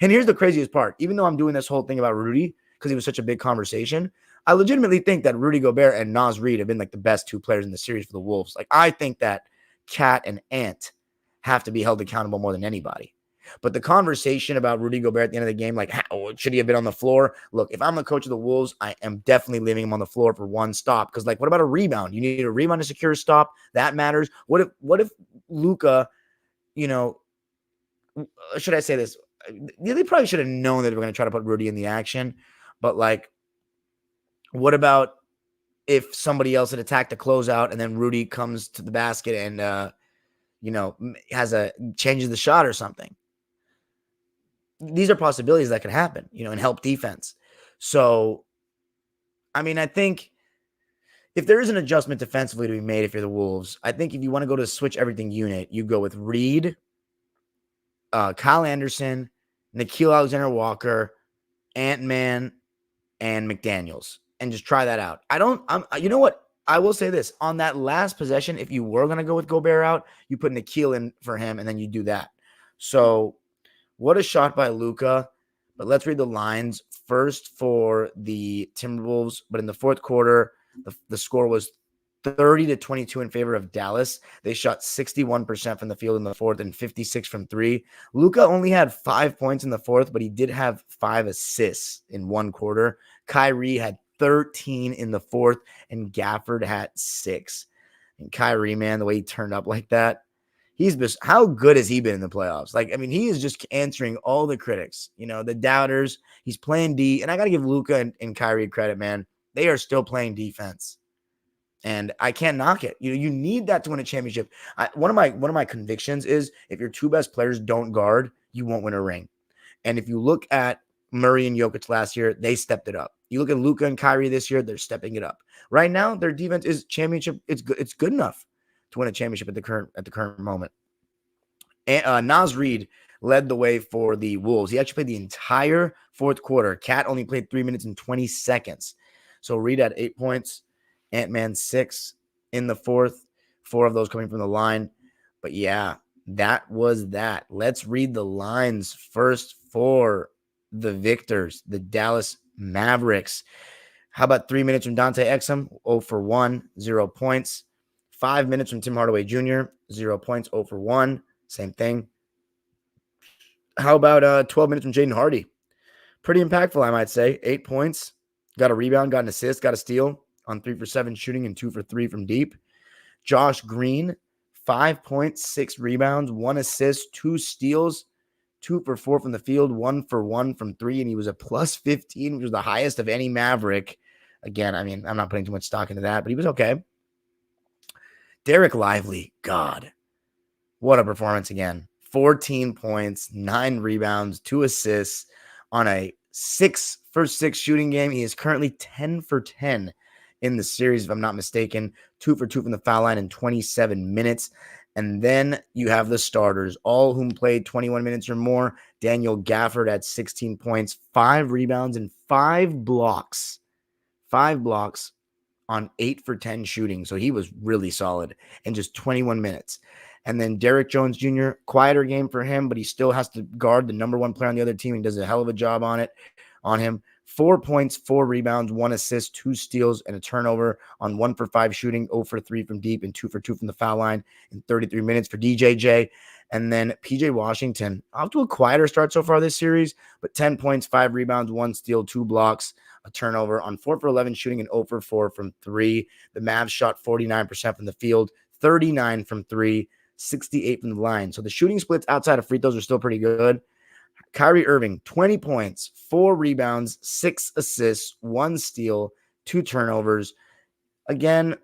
and here's the craziest part. Even though I'm doing this whole thing about Rudy, because he was such a big conversation, I legitimately think that Rudy Gobert and Naz Reid have been like the best 2 players in the series for the Wolves. Like, I think that Cat and Ant have to be held accountable more than anybody. But the conversation about Rudy Gobert at the end of the game, like, how should he have been on the floor? Look, if I'm the coach of the Wolves, I am definitely leaving him on the floor for one stop. Because, like, what about a rebound? You need a rebound to secure a stop. That matters. What if Luka, should I say this? They probably should have known that they were going to try to put Rudy in the action. But, like, what about if somebody else had attacked the closeout and then Rudy comes to the basket and, changes the shot or something? These are possibilities that could happen, and help defense. So, I mean, I think if there is an adjustment defensively to be made if you're the Wolves, I think if you want to go to switch everything unit, you go with Reed, Kyle Anderson, Nickeil Alexander-Walker, Ant-Man, and McDaniels, and just try that out. You know what? I will say this. On that last possession, if you were going to go with Gobert out, you put Nickeil in for him, and then you do that. So, what a shot by Luka. But let's read the lines first for the Timberwolves. But in the fourth quarter, the score was 30-22 in favor of Dallas. They shot 61% from the field in the fourth and 56 from 3. Luka only had 5 points in the fourth, but he did have 5 assists in one quarter. Kyrie had 13 in the fourth, and Gafford had 6. And Kyrie, man, the way he turned up like that, how good has he been in the playoffs? Like, I mean, he is just answering all the critics, the doubters. He's playing D, and I got to give Luka and Kyrie credit, man. They are still playing defense, and I can't knock it. You need that to win a championship. One of my convictions is if your 2 best players don't guard, you won't win a ring. And if you look at Murray and Jokic last year, they stepped it up. You look at Luka and Kyrie this year, they're stepping it up. Right now, their defense is championship. It's good enough to win a championship at the current moment. And Naz Reid led the way for the Wolves. He actually played the entire fourth quarter. Cat only played 3 minutes and 20 seconds. So Reid had 8 points, Ant-Man 6 in the fourth, 4 of those coming from the line. But yeah, that was that. Let's read the lines first for the victors, the Dallas Mavericks. How about 3 minutes from Dante Exum? 0 for 1, 0 points. 5 minutes from Tim Hardaway Jr., 0 points, 0 for 1. Same thing. How about 12 minutes from Jaden Hardy? Pretty impactful, I might say. 8 points. Got a rebound, got an assist, got a steal on 3 for 7 shooting and 2 for 3 from deep. Josh Green, 5 points, 6 rebounds, 1 assist, 2 steals, 2 for 4 from the field, 1 for 1 from 3, and he was a plus 15, which was the highest of any Maverick. Again, I mean, I'm not putting too much stock into that, but he was okay. Derek Lively, God, what a performance again. 14 points, 9 rebounds, 2 assists on a 6 for 6 shooting game. He is currently 10 for 10 in the series, if I'm not mistaken. 2 for 2 from the foul line in 27 minutes. And then you have the starters, all whom played 21 minutes or more. Daniel Gafford had 16 points, 5 rebounds, and 5 blocks. 5 blocks on 8 for 10 shooting. So he was really solid in just 21 minutes. And then Derrick Jones Jr., quieter game for him, but he still has to guard the number one player on the other team. He does a hell of a job on him. 4 points, 4 rebounds, 1 assist, 2 steals, and a turnover on 1 for 5 shooting, 0 for 3 from deep, and 2 for 2 from the foul line in 33 minutes for DJJ. And then PJ Washington, off to a quieter start so far this series, but 10 points, 5 rebounds, 1 steal, 2 blocks, a turnover on 4 for 11 shooting and 0 for 4 from 3. The Mavs shot 49% from the field, 39 from 3, 68 from the line. So the shooting splits outside of free throws are still pretty good. Kyrie Irving, 20 points, 4 rebounds, 6 assists, 1 steal, 2 turnovers. Again,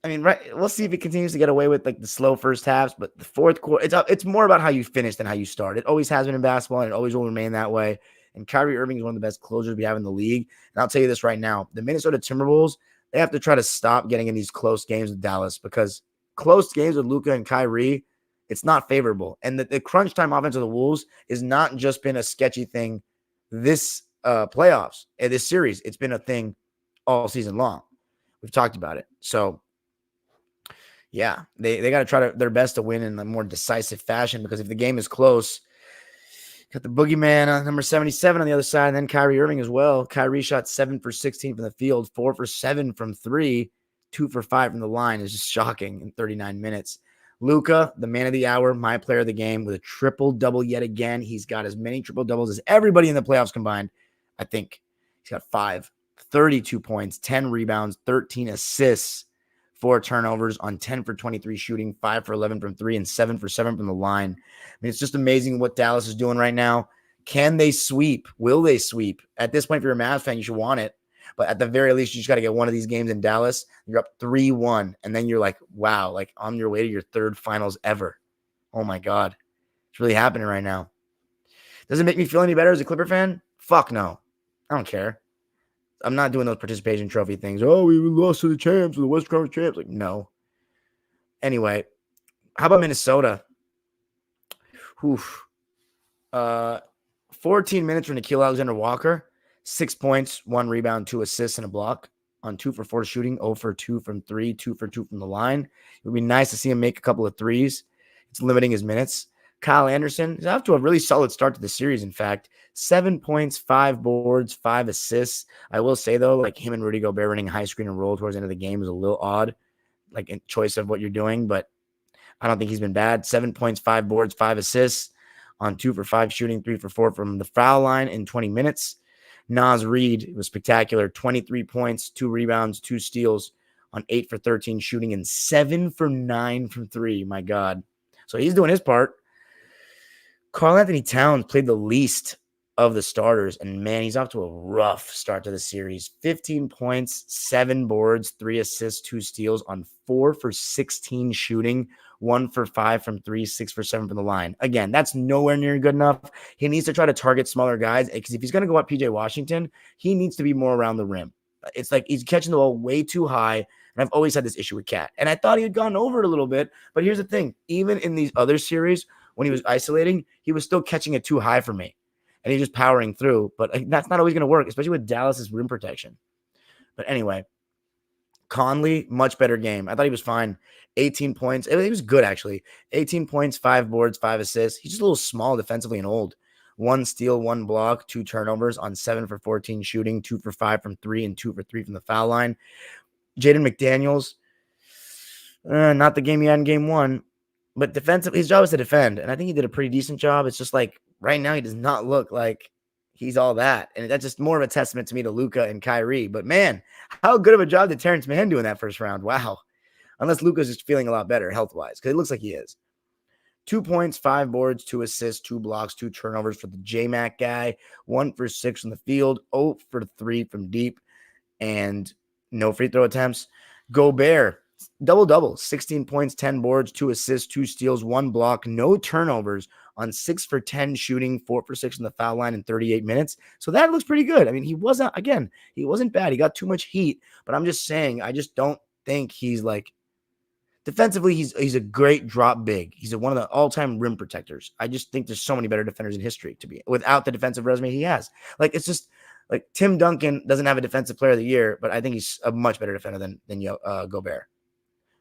I mean, right, we'll see if he continues to get away with like the slow first halves, but the fourth quarter, it's more about how you finish than how you start. It always has been in basketball, and it always will remain that way. And Kyrie Irving is one of the best closers we have in the league. And I'll tell you this right now, the Minnesota Timberwolves, they have to try to stop getting in these close games with Dallas, because close games with Luka and Kyrie, it's not favorable. And the crunch time offense of the Wolves has not just been a sketchy thing this playoffs, this series. It's been a thing all season long. We've talked about it. So, yeah, they got to try their best to win in a more decisive fashion, because if the game is close, got the boogeyman number 77 on the other side, and then Kyrie Irving as well. Kyrie shot 7 for 16 from the field, 4 for 7 from 3, 2 for 5 from the line. Is just shocking in 39 minutes. Luka, the man of the hour, my player of the game, with a triple-double yet again. He's got as many triple-doubles as everybody in the playoffs combined. I think he's got 5, 32 points, 10 rebounds, 13 assists, 4 turnovers on 10 for 23 shooting, 5 for 11 from 3, and 7 for 7 from the line. I mean, it's just amazing what Dallas is doing right now. Can they sweep? Will they sweep? At this point, if you're a Mavs fan, you should want it. But at the very least, you just got to get one of these games in Dallas. You're up 3-1, and then you're like, wow, like on your way to your 3rd finals ever. Oh, my God. It's really happening right now. Does it make me feel any better as a Clipper fan? Fuck no. I don't care. I'm not doing those participation trophy things. Oh, we lost to the champs, the West Conference champs. Like, no. Anyway, how about Minnesota? 14 minutes for Nickeil Alexander-Walker. 6 points, 1 rebound, 2 assists, and a block on 2 for 4 shooting, 0 for 2 from 3, 2 for 2 from the line. It would be nice to see him make a couple of threes. It's limiting his minutes. Kyle Anderson is off to a really solid start to the series, in fact. 7 points, 5 boards, 5 assists. I will say, though, like him and Rudy Gobert running high screen and roll towards the end of the game is a little odd, like in choice of what you're doing, but I don't think he's been bad. 7 points, 5 boards, 5 assists on 2 for 5 shooting, 3 for 4 from the foul line in 20 minutes. Naz Reid was spectacular. 23 points, 2 rebounds, 2 steals on 8 for 13 shooting, and 7 for 9 from 3. My God. So he's doing his part. Karl-Anthony Towns played the least of the starters, and man, he's off to a rough start to the series. 15 points, 7 boards, 3 assists, 2 steals on 4 for 16 shooting, 1 for 5 from 3, 6 for 7 from the line. Again, that's nowhere near good enough. He needs to try to target smaller guys, because if he's going to go at PJ Washington, he needs to be more around the rim. It's like he's catching the ball way too high, and I've always had this issue with Cat. And I thought he had gone over it a little bit, but here's the thing. Even in these other series, when he was isolating, he was still catching it too high for me, and he's just powering through. But that's not always going to work, especially with Dallas's rim protection. But anyway, Conley, much better game. I thought he was fine. 18 points. He was good, actually. 18 points, 5 boards, 5 assists. He's just a little small defensively and old. 1 steal, 1 block, 2 turnovers on 7 for 14 shooting, 2 for 5 from 3, and 2 for 3 from the foul line. Jaden McDaniels, not the game he had in game 1, but defensively, his job is to defend, and I think he did a pretty decent job. It's just like right now he does not look like he's all that, and that's just more of a testament to me to Luka and Kyrie. But man, how good of a job did Terrence Mann do in that first round? Wow. Unless Luka's just feeling a lot better health-wise, because it looks like he is. 2 points, 5 boards, 2 assists, 2 blocks, 2 turnovers for the J-Mac guy, 1 for 6 from the field, 0 for 3 from deep, and no free throw attempts. Gobert, double-double, 16 points, 10 boards, 2 assists, 2 steals, 1 block, no turnovers on 6 for 10 shooting, 4 for 6 from the foul line in 38 minutes. So that looks pretty good. I mean, he wasn't bad. He got too much heat, but I'm just saying, I just don't think he's like, defensively, he's a great drop big. He's one of the all-time rim protectors. I just think there's so many better defenders in history to be without the defensive resume he has. Like, it's just Like Tim Duncan doesn't have a defensive player of the year, but I think he's a much better defender than Gobert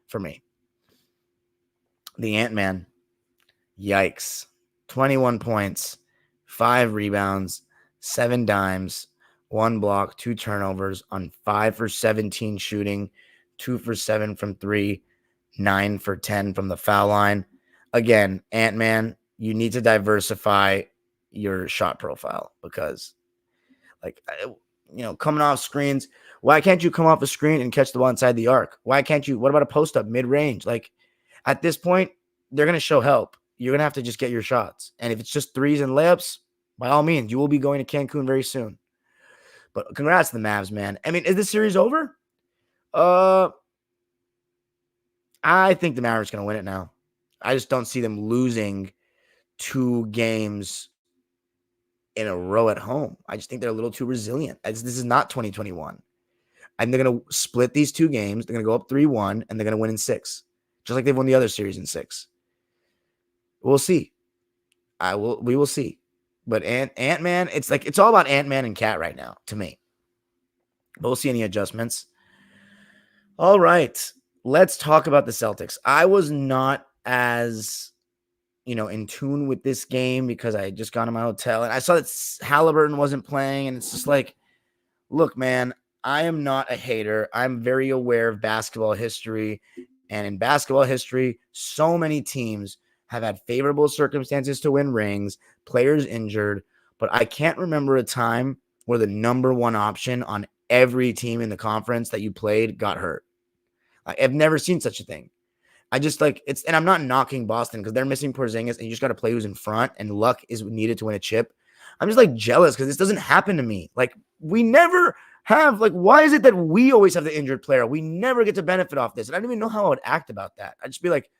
for me. The Ant-Man, yikes. 21 points, 5 rebounds, 7 dimes, 1 block, 2 turnovers on 5 for 17 shooting, 2 for 7 from 3, 9 for 10 from the foul line. Again, Ant-Man, you need to diversify your shot profile because, like, coming off screens, why can't you come off a screen and catch the ball inside the arc? Why can't you? What about a post-up mid-range? Like, at this point, they're going to show help. You're going to have to just get your shots. And if it's just threes and layups, by all means, you will be going to Cancun very soon. But congrats to the Mavs, man. I mean, is this series over? I think the Mavericks going to win it now. I just don't see them losing 2 games in a row at home. I just think they're a little too resilient. This is not 2021. And they're going to split these 2 games. They're going to go up 3-1, and they're going to win in 6. Just like they've won the other series in 6. We'll see. We will see. But Ant-Man, it's all about Ant-Man and Cat right now, to me. But we'll see any adjustments. All right. Let's talk about the Celtics. I was not as, in tune with this game because I had just gone to my hotel and I saw that Halliburton wasn't playing. And it's just like, look, man, I am not a hater. I'm very aware of basketball history. And in basketball history, so many teams have had favorable circumstances to win rings, players injured, but I can't remember a time where the number one option on every team in the conference that you played got hurt. I've never seen such a thing. I just and I'm not knocking Boston because they're missing Porzingis and you just got to play who's in front and luck is needed to win a chip. I'm just jealous because this doesn't happen to me. We never have, why is it that we always have the injured player? We never get to benefit off this. And I don't even know how I would act about that. I'd just be like,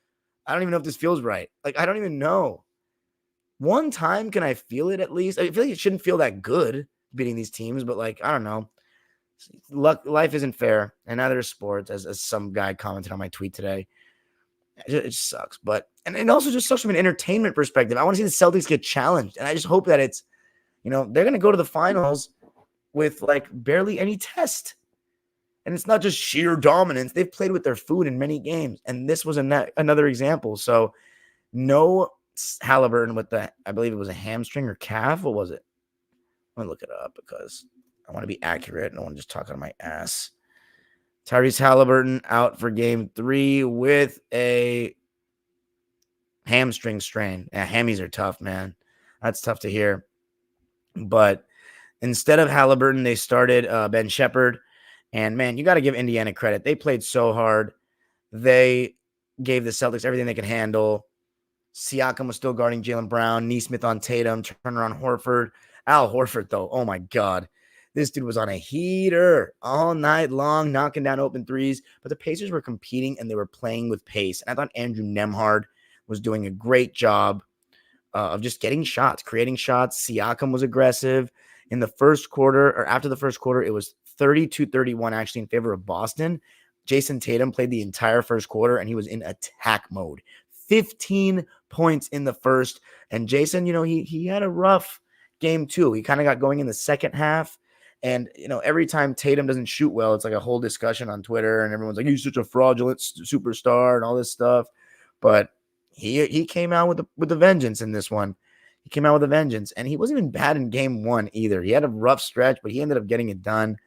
I don't even know if this feels right. I don't even know. One time, can I feel it at least? I feel like it shouldn't feel that good beating these teams, but I don't know. Life isn't fair, and neither is sports, as some guy commented on my tweet today. It just sucks. And it also just sucks from an entertainment perspective. I want to see the Celtics get challenged, and I just hope that it's, they're going to go to the finals with barely any test. And it's not just sheer dominance. They've played with their food in many games. And this was another example. So no Halliburton with I believe it was a hamstring or calf. What was it? Let me look it up because I want to be accurate. I don't want to just talk out of my ass. Tyrese Halliburton out for game 3 with a hamstring strain. Yeah, hammies are tough, man. That's tough to hear. But instead of Halliburton, they started Ben Shepherd. And, man, you got to give Indiana credit. They played so hard. They gave the Celtics everything they could handle. Siakam was still guarding Jaylen Brown. Nesmith on Tatum. Turner on Horford. Al Horford, though, oh, my God. This dude was on a heater all night long, knocking down open threes. But the Pacers were competing, and they were playing with pace. And I thought Andrew Nembhard was doing a great job of just getting shots, creating shots. Siakam was aggressive. In the first quarter, or after the first quarter, it was 32-31 actually in favor of Boston. Jason Tatum played the entire first quarter, and he was in attack mode. 15 points in the first. And Jason, he had a rough game too. He kind of got going in the second half. And, every time Tatum doesn't shoot well, it's a whole discussion on Twitter, and everyone's like, he's such a fraudulent superstar and all this stuff. But he came out with a vengeance in this one. He came out with a vengeance, and he wasn't even bad in game 1 either. He had a rough stretch, but he ended up getting it done.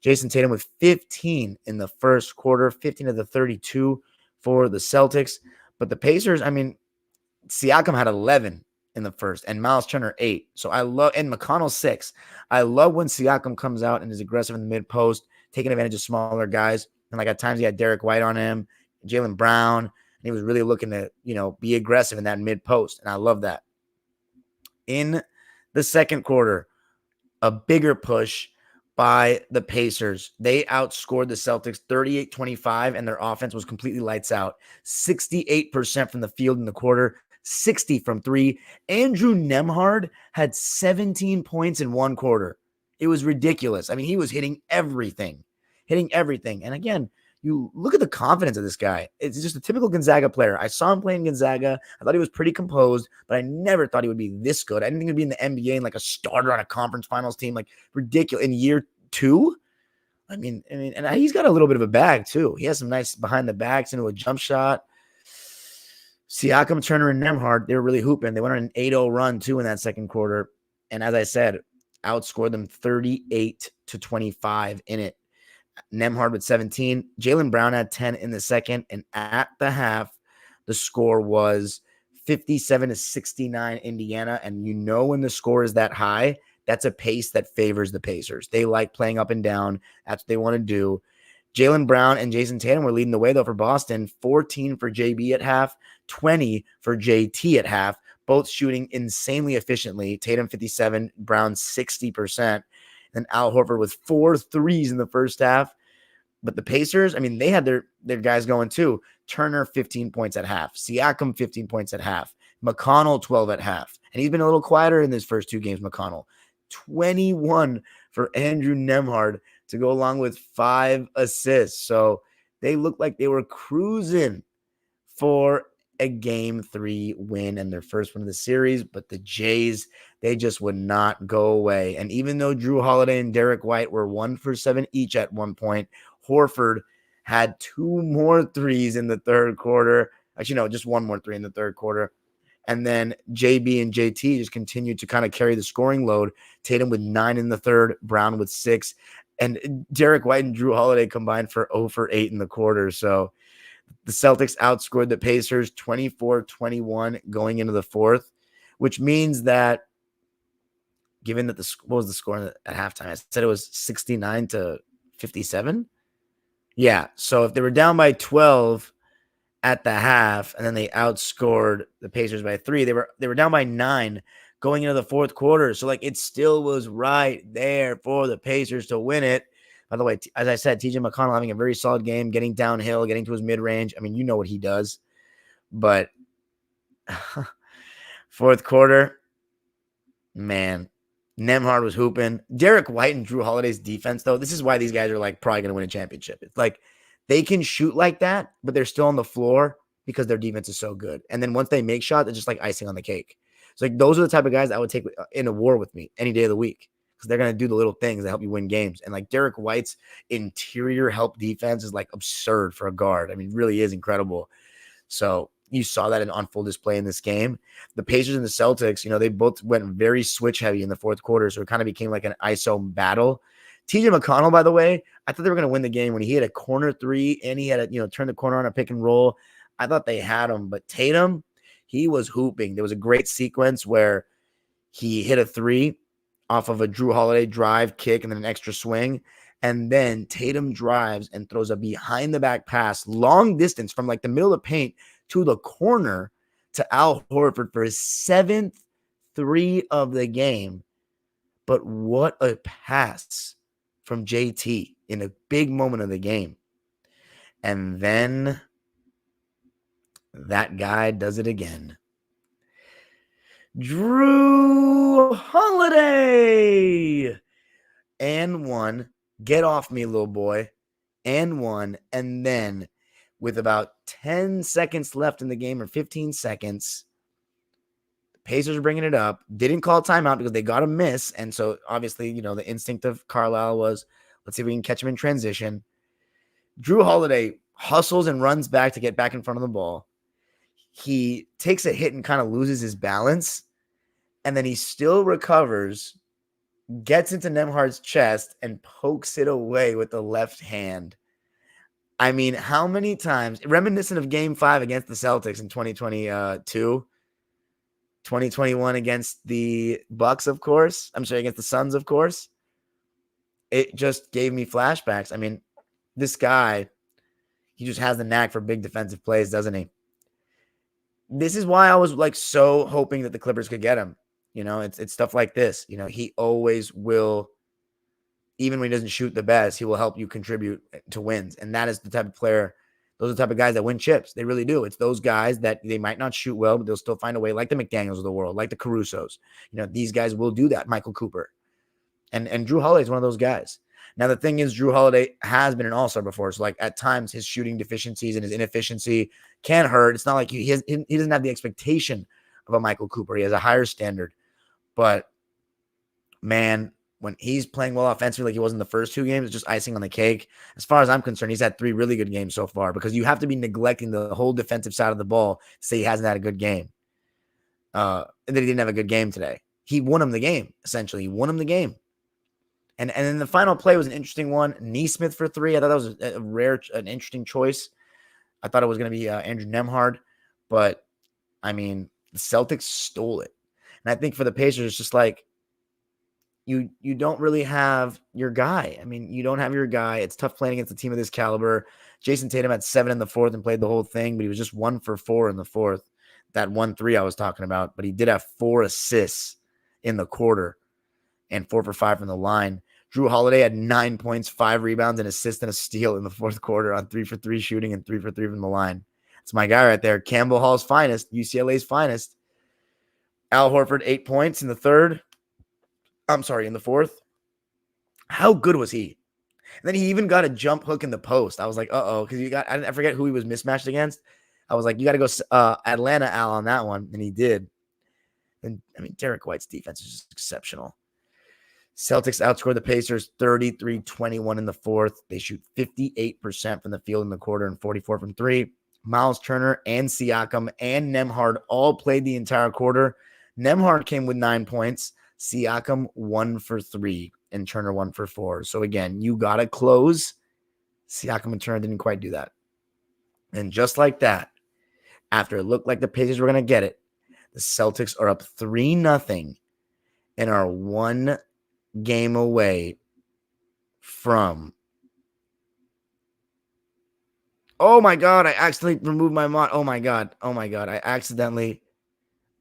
Jason Tatum with 15 in the first quarter, 15 of the 32 for the Celtics. But the Pacers, Siakam had 11 in the first, and Miles Turner 8. So and McConnell 6. I love when Siakam comes out and is aggressive in the mid-post, taking advantage of smaller guys. And at times he had Derek White on him, Jaylen Brown, and he was really looking to, be aggressive in that mid-post. And I love that. In the second quarter, a bigger push by the Pacers. They outscored the Celtics 38-25, and their offense was completely lights out. 68% from the field in the quarter, 60 from 3. Andrew Nembhard had 17 points in one quarter. It was ridiculous. He was hitting everything. And again, you look at the confidence of this guy. It's just a typical Gonzaga player. I saw him playing Gonzaga. I thought he was pretty composed, but I never thought he would be this good. I didn't think he'd be in the NBA and like a starter on a conference finals team, like ridiculous in year 2. I mean, and he's got a little bit of a bag too. He has some nice behind the backs into a jump shot. Siakam, Turner, and Nembhard, they were really hooping. They went on an 8-0 run too in that second quarter. And as I said, outscored them 38-25 in it. Nembhard with 17. Jaylen Brown had 10 in the second. And at the half, the score was 57-69 Indiana. And you know when the score is that high, that's a pace that favors the Pacers. They like playing up and down. That's what they want to do. Jaylen Brown and Jason Tatum were leading the way, though, for Boston. 14 for JB at half, 20 for JT at half, both shooting insanely efficiently. Tatum 57, Brown 60%. And Al Horford with 4 threes in the first half. But the Pacers, I mean, they had their guys going too. Turner, 15 points at half. Siakam, 15 points at half. McConnell, 12 at half. And he's been a little quieter in his first 2 games, McConnell. 21 for Andrew Nembhard to go along with 5 assists. So they looked like they were cruising for a game 3 win and their first one of the series. But the Jays, they just would not go away. And even though Drew Holiday and Derek White were 1 for 7 each at one point, Horford had 2 more threes in the third quarter. Actually, no, just 1 more 3 in the third quarter. And then JB and JT just continued to kind of carry the scoring load. Tatum with 9 in the third, Brown with 6. And Derek White and Drew Holiday combined for 0 for 8 in the quarter. So the Celtics outscored the Pacers 24-21 going into the fourth, which means that given that what was the score at halftime? I said it was 69-57. Yeah. So if they were down by 12 at the half, and then they outscored the Pacers by 3. They were down by 9 going into the fourth quarter. So like it still was right there for the Pacers to win it. By the way, as I said, TJ McConnell having a very solid game, getting downhill, getting to his mid-range. I mean, you know what he does. But fourth quarter, man, Nembhard was hooping. Derek White and Drew Holiday's defense, though, this is why these guys are like probably going to win a championship. It's like they can shoot like that, but they're still on the floor because their defense is so good. And then once they make shots, it's just like icing on the cake. It's like those are the type of guys I would take in a war with me any day of the week because they're going to do the little things that help you win games. And like Derek White's interior help defense is like absurd for a guard. I mean, really is incredible. So you saw that on full display in this game. The Pacers and the Celtics, you know, they both went very switch heavy in the fourth quarter. So it kind of became like an ISO battle. TJ McConnell, by the way, I thought they were going to win the game when he hit a corner 3 and he had to, turn the corner on a pick and roll. I thought they had him, but Tatum, he was hooping. There was a great sequence where he hit a 3 off of a Drew Holiday drive, kick, and then an extra swing. And then Tatum drives and throws a behind the back pass, long distance from like the middle of the paint to the corner to Al Horford for his 7th 3 of the game. But what a pass from JT in a big moment of the game. And then that guy does it again. Drew Holiday. And 1. Get off me, little boy. And 1. And then with about 10 seconds left in the game or 15 seconds, Pacers are bringing it up. Didn't call timeout because they got a miss. And so obviously, the instinct of Carlisle was, let's see if we can catch him in transition. Drew Holiday hustles and runs back to get back in front of the ball. He takes a hit and kind of loses his balance. And then he still recovers, gets into Nembhard's chest and pokes it away with the left hand. I mean, how many times, reminiscent of Game 5 against the Celtics in 2022, 2021 against the Bucks, of course. I'm sorry, against the Suns, of course. It just gave me flashbacks. I mean, this guy, he just has the knack for big defensive plays, doesn't he? This is why I was like so hoping that the Clippers could get him. It's stuff like this. He always will, even when he doesn't shoot the best, he will help you contribute to wins. And that is the type of player. Those are the type of guys that win chips. They really do. It's those guys that they might not shoot well, but they'll still find a way, like the McDaniels of the world, like the Carusos. These guys will do that. Michael Cooper. And Drew Holiday is one of those guys. Now, the thing is, Drew Holiday has been an all-star before. So, like, at times, his shooting deficiencies and his inefficiency can hurt. It's not like he doesn't have the expectation of a Michael Cooper. He has a higher standard. But, man, when he's playing well offensively like he was in the first 2 games, it's just icing on the cake. As far as I'm concerned, he's had 3 really good games so far because you have to be neglecting the whole defensive side of the ball to say he hasn't had a good game. And that he didn't have a good game today. He won him the game, essentially. He won him the game. And then the final play was an interesting one. Neesmith for 3. I thought that was an interesting choice. I thought it was going to be Andrew Nembhard. But, I mean, the Celtics stole it. And I think for the Pacers, it's just like, you don't really have your guy. I mean, you don't have your guy. It's tough playing against a team of this caliber. Jason Tatum had 7 in the 4th and played the whole thing, but he was just 1 for 4 in the 4th. That 1-3 I was talking about, but he did have 4 assists in the quarter and 4 for 5 from the line. Drew Holiday had 9 points, 5 rebounds, an assist and a steal in the 4th quarter on 3 for 3 shooting and 3 for 3 from the line. It's my guy right there. Campbell Hall's finest, UCLA's finest. Al Horford, 8 points in the 4th. How good was he? And then he even got a jump hook in the post. I was like, because I forget who he was mismatched against. I was like, you got to go Atlanta Al on that one. And he did. And I mean, Derek White's defense is just exceptional. Celtics outscored the Pacers 33-21 in the 4th. They shoot 58% from the field in the quarter and 44 from 3. Miles Turner and Siakam and Nembhard all played the entire quarter. Nembhard came with 9 points. Siakam 1 for 3 and Turner 1 for 4. So again, you got to close. Siakam and Turner didn't quite do that. And just like that, after it looked like the Pacers were going to get it, the Celtics are up 3-0 and are 1 game away from. Oh my God, I accidentally removed my mod. Oh my God, I accidentally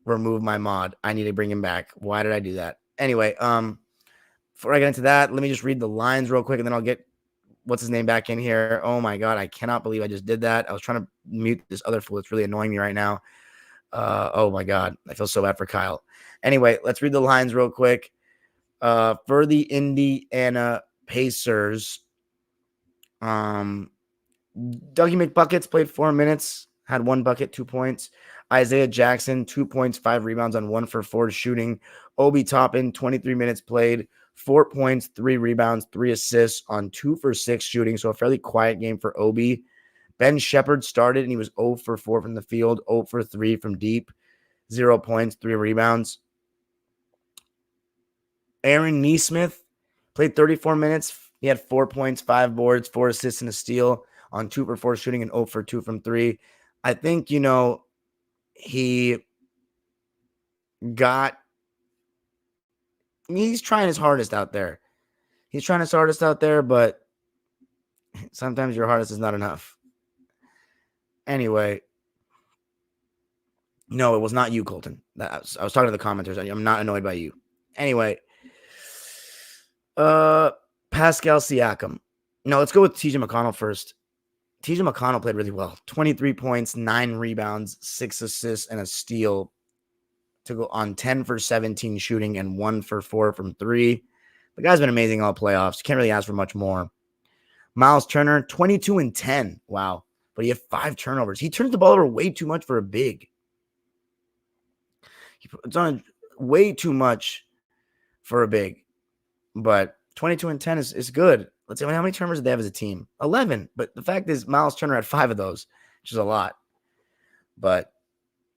removed my mod. I need to bring him back. Why did I do that? Anyway, before I get into that, let me just read the lines real quick and then I'll get what's his name back in here. Oh my God, I cannot believe I just did that. I was trying to mute this other fool. It's really annoying me right now. Oh my God, I feel so bad for Kyle. Anyway, let's read the lines real quick. For the Indiana Pacers, Dougie McBuckets played 4 minutes, had 1 bucket, 2 points. Isaiah Jackson, 2 points, 5 rebounds on 1 for 4 shooting. Obi Toppin, 23 minutes played, 4 points, 3 rebounds, 3 assists on 2 for 6 shooting. So a fairly quiet game for Obi. Ben Shepherd started and he was 0 for 4 from the field, 0 for 3 from deep, 0 points, 3 rebounds. Aaron Neesmith played 34 minutes. He had 4 points, 5 boards, 4 assists and a steal on 2 for 4 shooting and 0 for 2 from 3. I think, he's trying his hardest out there. But sometimes your hardest is not enough. Anyway, no, it was not you, Colton. I was talking to the commenters. I'm not annoyed by you. Anyway, Pascal Siakam. No, let's go with TJ McConnell first. TJ McConnell played really well. 23 points, 9 rebounds, 6 assists, and a steal to go on 10 for 17 shooting and 1 for 4 from 3. The guy's been amazing all playoffs. Can't really ask for much more. Miles Turner, 22 and 10. Wow. But he had 5 turnovers. He turns the ball over way too much for a big. It's on way too much for a big. But 22 and 10 is good. Let's see, how many turnovers did they have as a team? 11. But the fact is, Miles Turner had 5 of those, which is a lot. But,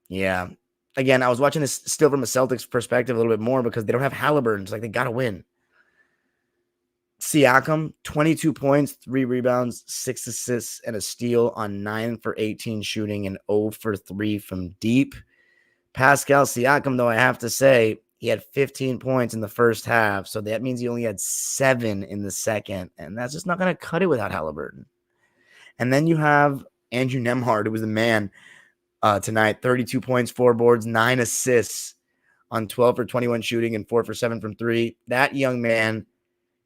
yeah. Again, I was watching this still from a Celtics perspective a little bit more because they don't have Halliburton. It's like they got to win. Siakam, 22 points, 3 rebounds, 6 assists, and a steal on 9 for 18 shooting and 0 for 3 from deep. Pascal Siakam, though, I have to say, he had 15 points in the first half, so that means he only had 7 in the second, and that's just not going to cut it without Halliburton. And then you have Andrew Nembhard, who was the man tonight, 32 points, 4 boards, 9 assists on 12 for 21 shooting and 4 for 7 from 3. That young man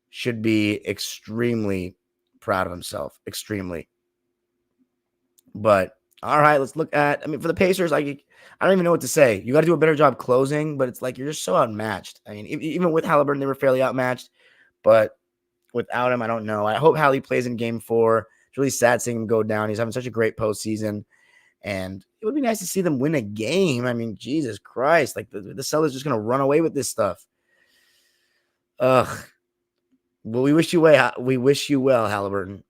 should be extremely proud of himself, extremely. But, all right, let's look at, for the Pacers, I don't even know what to say. You got to do a better job closing, but it's like you're just so outmatched. I mean, even with Halliburton, they were fairly outmatched. But without him, I don't know. I hope Hallie plays in game 4. It's really sad seeing him go down. He's having such a great postseason. And it would be nice to see them win a game. I mean, Jesus Christ. Like, the Celtics just going to run away with this stuff. Ugh. Well, we wish you well, Halliburton.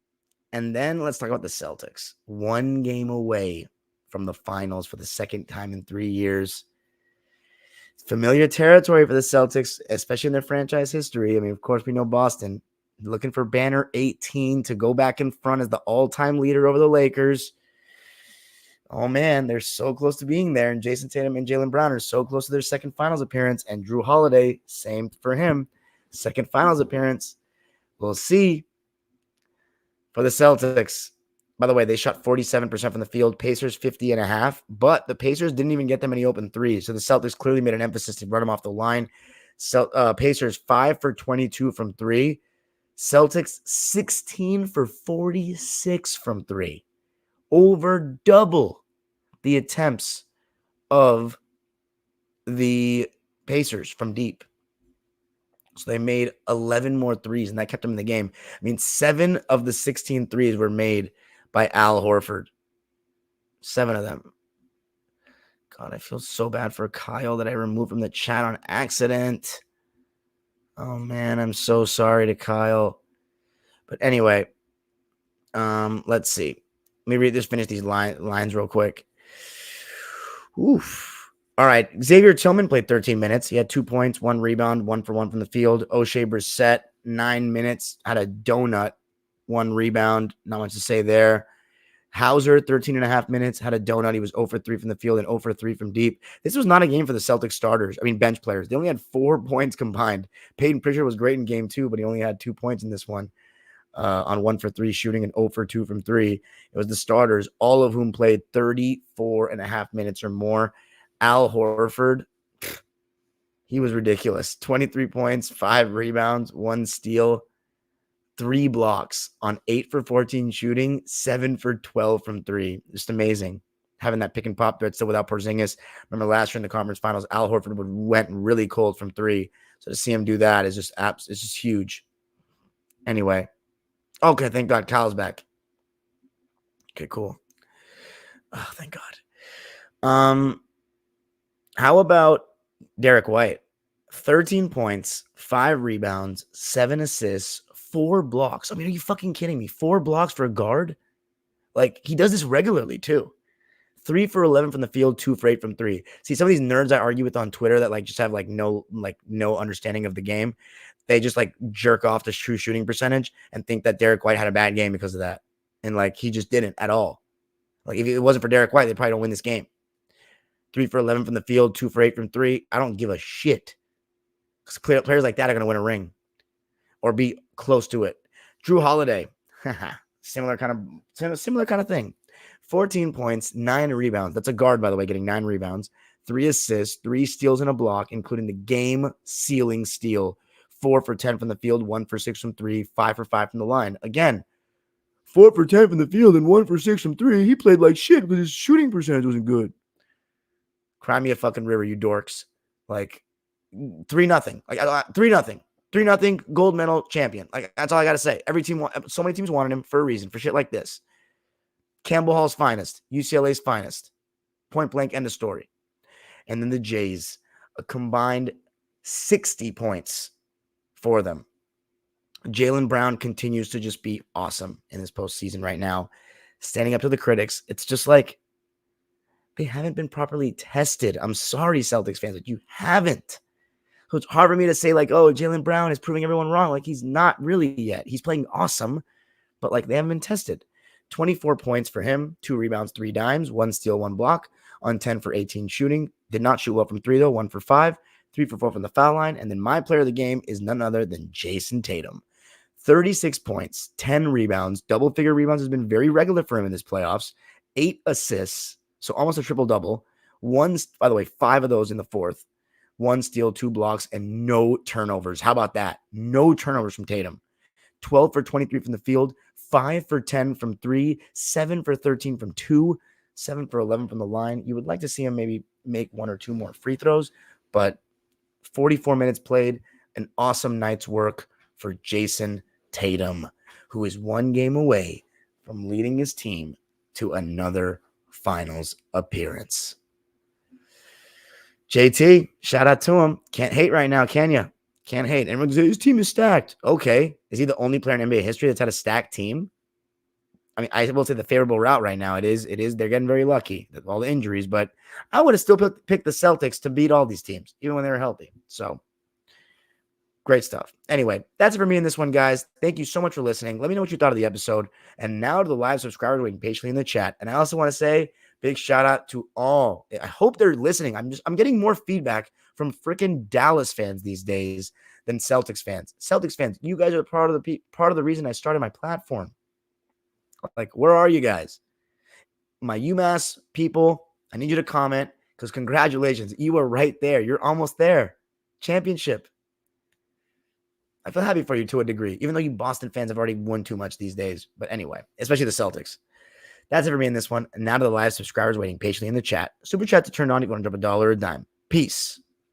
And then let's talk about the Celtics. 1 game away from the finals for the second time in 3 years. Familiar territory for the Celtics, especially in their franchise history. I mean, of course, we know Boston looking for banner 18 to go back in front as the all-time leader over the Lakers. Oh, man, they're so close to being there. And Jason Tatum and Jaylen Brown are so close to their second finals appearance. And Drew Holiday, same for him. Second finals appearance. We'll see. For the Celtics, by the way, they shot 47% from the field. Pacers 50.5%, but the Pacers didn't even get them any open threes. So the Celtics clearly made an emphasis to run them off the line. Pacers 5 for 22 from 3. Celtics 16 for 46 from 3. Over double the attempts of the Pacers from deep. So they made 11 more threes, and that kept them in the game. I mean, 7 of the 16 threes were made by Al Horford. 7 of them. God, I feel so bad for Kyle that I removed from the chat on accident. Oh, man, I'm so sorry to Kyle. But anyway, let's see. Let me finish these lines real quick. Oof. All right, Xavier Tillman played 13 minutes. He had 2 points, 1 rebound, 1 for 1 from the field. O'Shea Brissett, 9 minutes, had a donut, 1 rebound. Not much to say there. Hauser, 13.5 minutes, had a donut. He was 0 for 3 from the field and 0 for 3 from deep. This was not a game for the Celtics starters. I mean, bench players. They only had 4 points combined. Peyton Pritchard was great in game 2, but he only had 2 points in this one. On 1 for 3 shooting and 0 for 2 from 3. It was the starters, all of whom played 34.5 minutes or more. Al Horford, he was ridiculous. 23 points, 5 rebounds, 1 steal, 3 blocks on 8 for 14 shooting, 7 for 12 from 3. Just amazing. Having that pick and pop threat still without Porzingis. Remember last year in the conference finals, Al Horford went really cold from 3. So to see him do that is it's just huge. Anyway. Okay, thank God Kyle's back. Okay, cool. Oh, thank God. How about Derek White? 13 points, 5 rebounds, 7 assists, 4 blocks. I mean, are you fucking kidding me? 4 blocks for a guard? Like, he does this regularly, too. 3 for 11 from the field, 2 for 8 from 3. See, some of these nerds I argue with on Twitter that, like, just have, no understanding of the game. They just, jerk off the true shooting percentage and think that Derek White had a bad game because of that. And, he just didn't at all. Like, if it wasn't for Derek White, they probably don't win this game. 3 for 11 from the field, 2 for 8 from 3. I don't give a shit. Because players like that are going to win a ring or be close to it. Drew Holiday, similar kind of thing. 14 points, 9 rebounds. That's a guard, by the way, getting 9 rebounds, 3 assists, 3 steals and a block, including the game-sealing steal. 4 for 10 from the field, 1 for 6 from 3, 5 for 5 from the line. Again, 4 for 10 from the field and 1 for 6 from 3. He played like shit because his shooting percentage wasn't good. Cry me a fucking river, you dorks. 3-0. 3-0. 3-0 gold medal champion. That's all I got to say. Every team, so many teams wanted him for a reason, for shit like this. Campbell Hall's finest, UCLA's finest. Point blank, end of story. And then the Jays, a combined 60 points for them. Jaylen Brown continues to just be awesome in this postseason right now. Standing up to the critics. It's just they haven't been properly tested. I'm sorry, Celtics fans, but you haven't. So it's hard for me to say, oh, Jaylen Brown is proving everyone wrong. He's not really yet. He's playing awesome, but they haven't been tested. 24 points for him, 2 rebounds, 3 dimes, 1 steal, 1 block on 10 for 18 shooting. Did not shoot well from 3, though, 1 for 5, 3 for 4 from the foul line. And then my player of the game is none other than Jason Tatum. 36 points, 10 rebounds, double-figure rebounds has been very regular for him in this playoffs. 8 assists, so almost a triple-double. 1, by the way, 5 of those in the fourth. 1 steal, 2 blocks, and no turnovers. How about that? No turnovers from Tatum. 12 for 23 from the field, 5 for 10 from 3, 7 for 13 from 2, 7 for 11 from the line. You would like to see him maybe make 1 or 2 more free throws, but 44 minutes played, an awesome night's work for Jason Tatum, who is one game away from leading his team to another finals appearance. JT, shout out to him. Can't hate right now, can you? Can't hate. Everyone goes, his team is stacked. Okay. Is he the only player in NBA history that's had a stacked team? I mean, I will say the favorable route right now. It is. They're getting very lucky with all the injuries, but I would have still picked the Celtics to beat all these teams, even when they were healthy. So great stuff. Anyway, that's it for me in this one, guys. Thank you so much for listening. Let me know what you thought of the episode. And now to the live subscribers waiting patiently in the chat. And I also want to say big shout out to all. I hope they're listening. I'm getting more feedback from freaking Dallas fans these days than Celtics fans. Celtics fans, you guys are part of the reason I started my platform. Like, where are you guys? My UMass people, I need you to comment because congratulations. You are right there. You're almost there. Championship. I feel happy for you to a degree, even though you Boston fans have already won too much these days. But anyway, especially the Celtics. That's it for me in this one. And now to the live subscribers waiting patiently in the chat. Super chat to turn on. You want to drop $1 or a dime. Peace.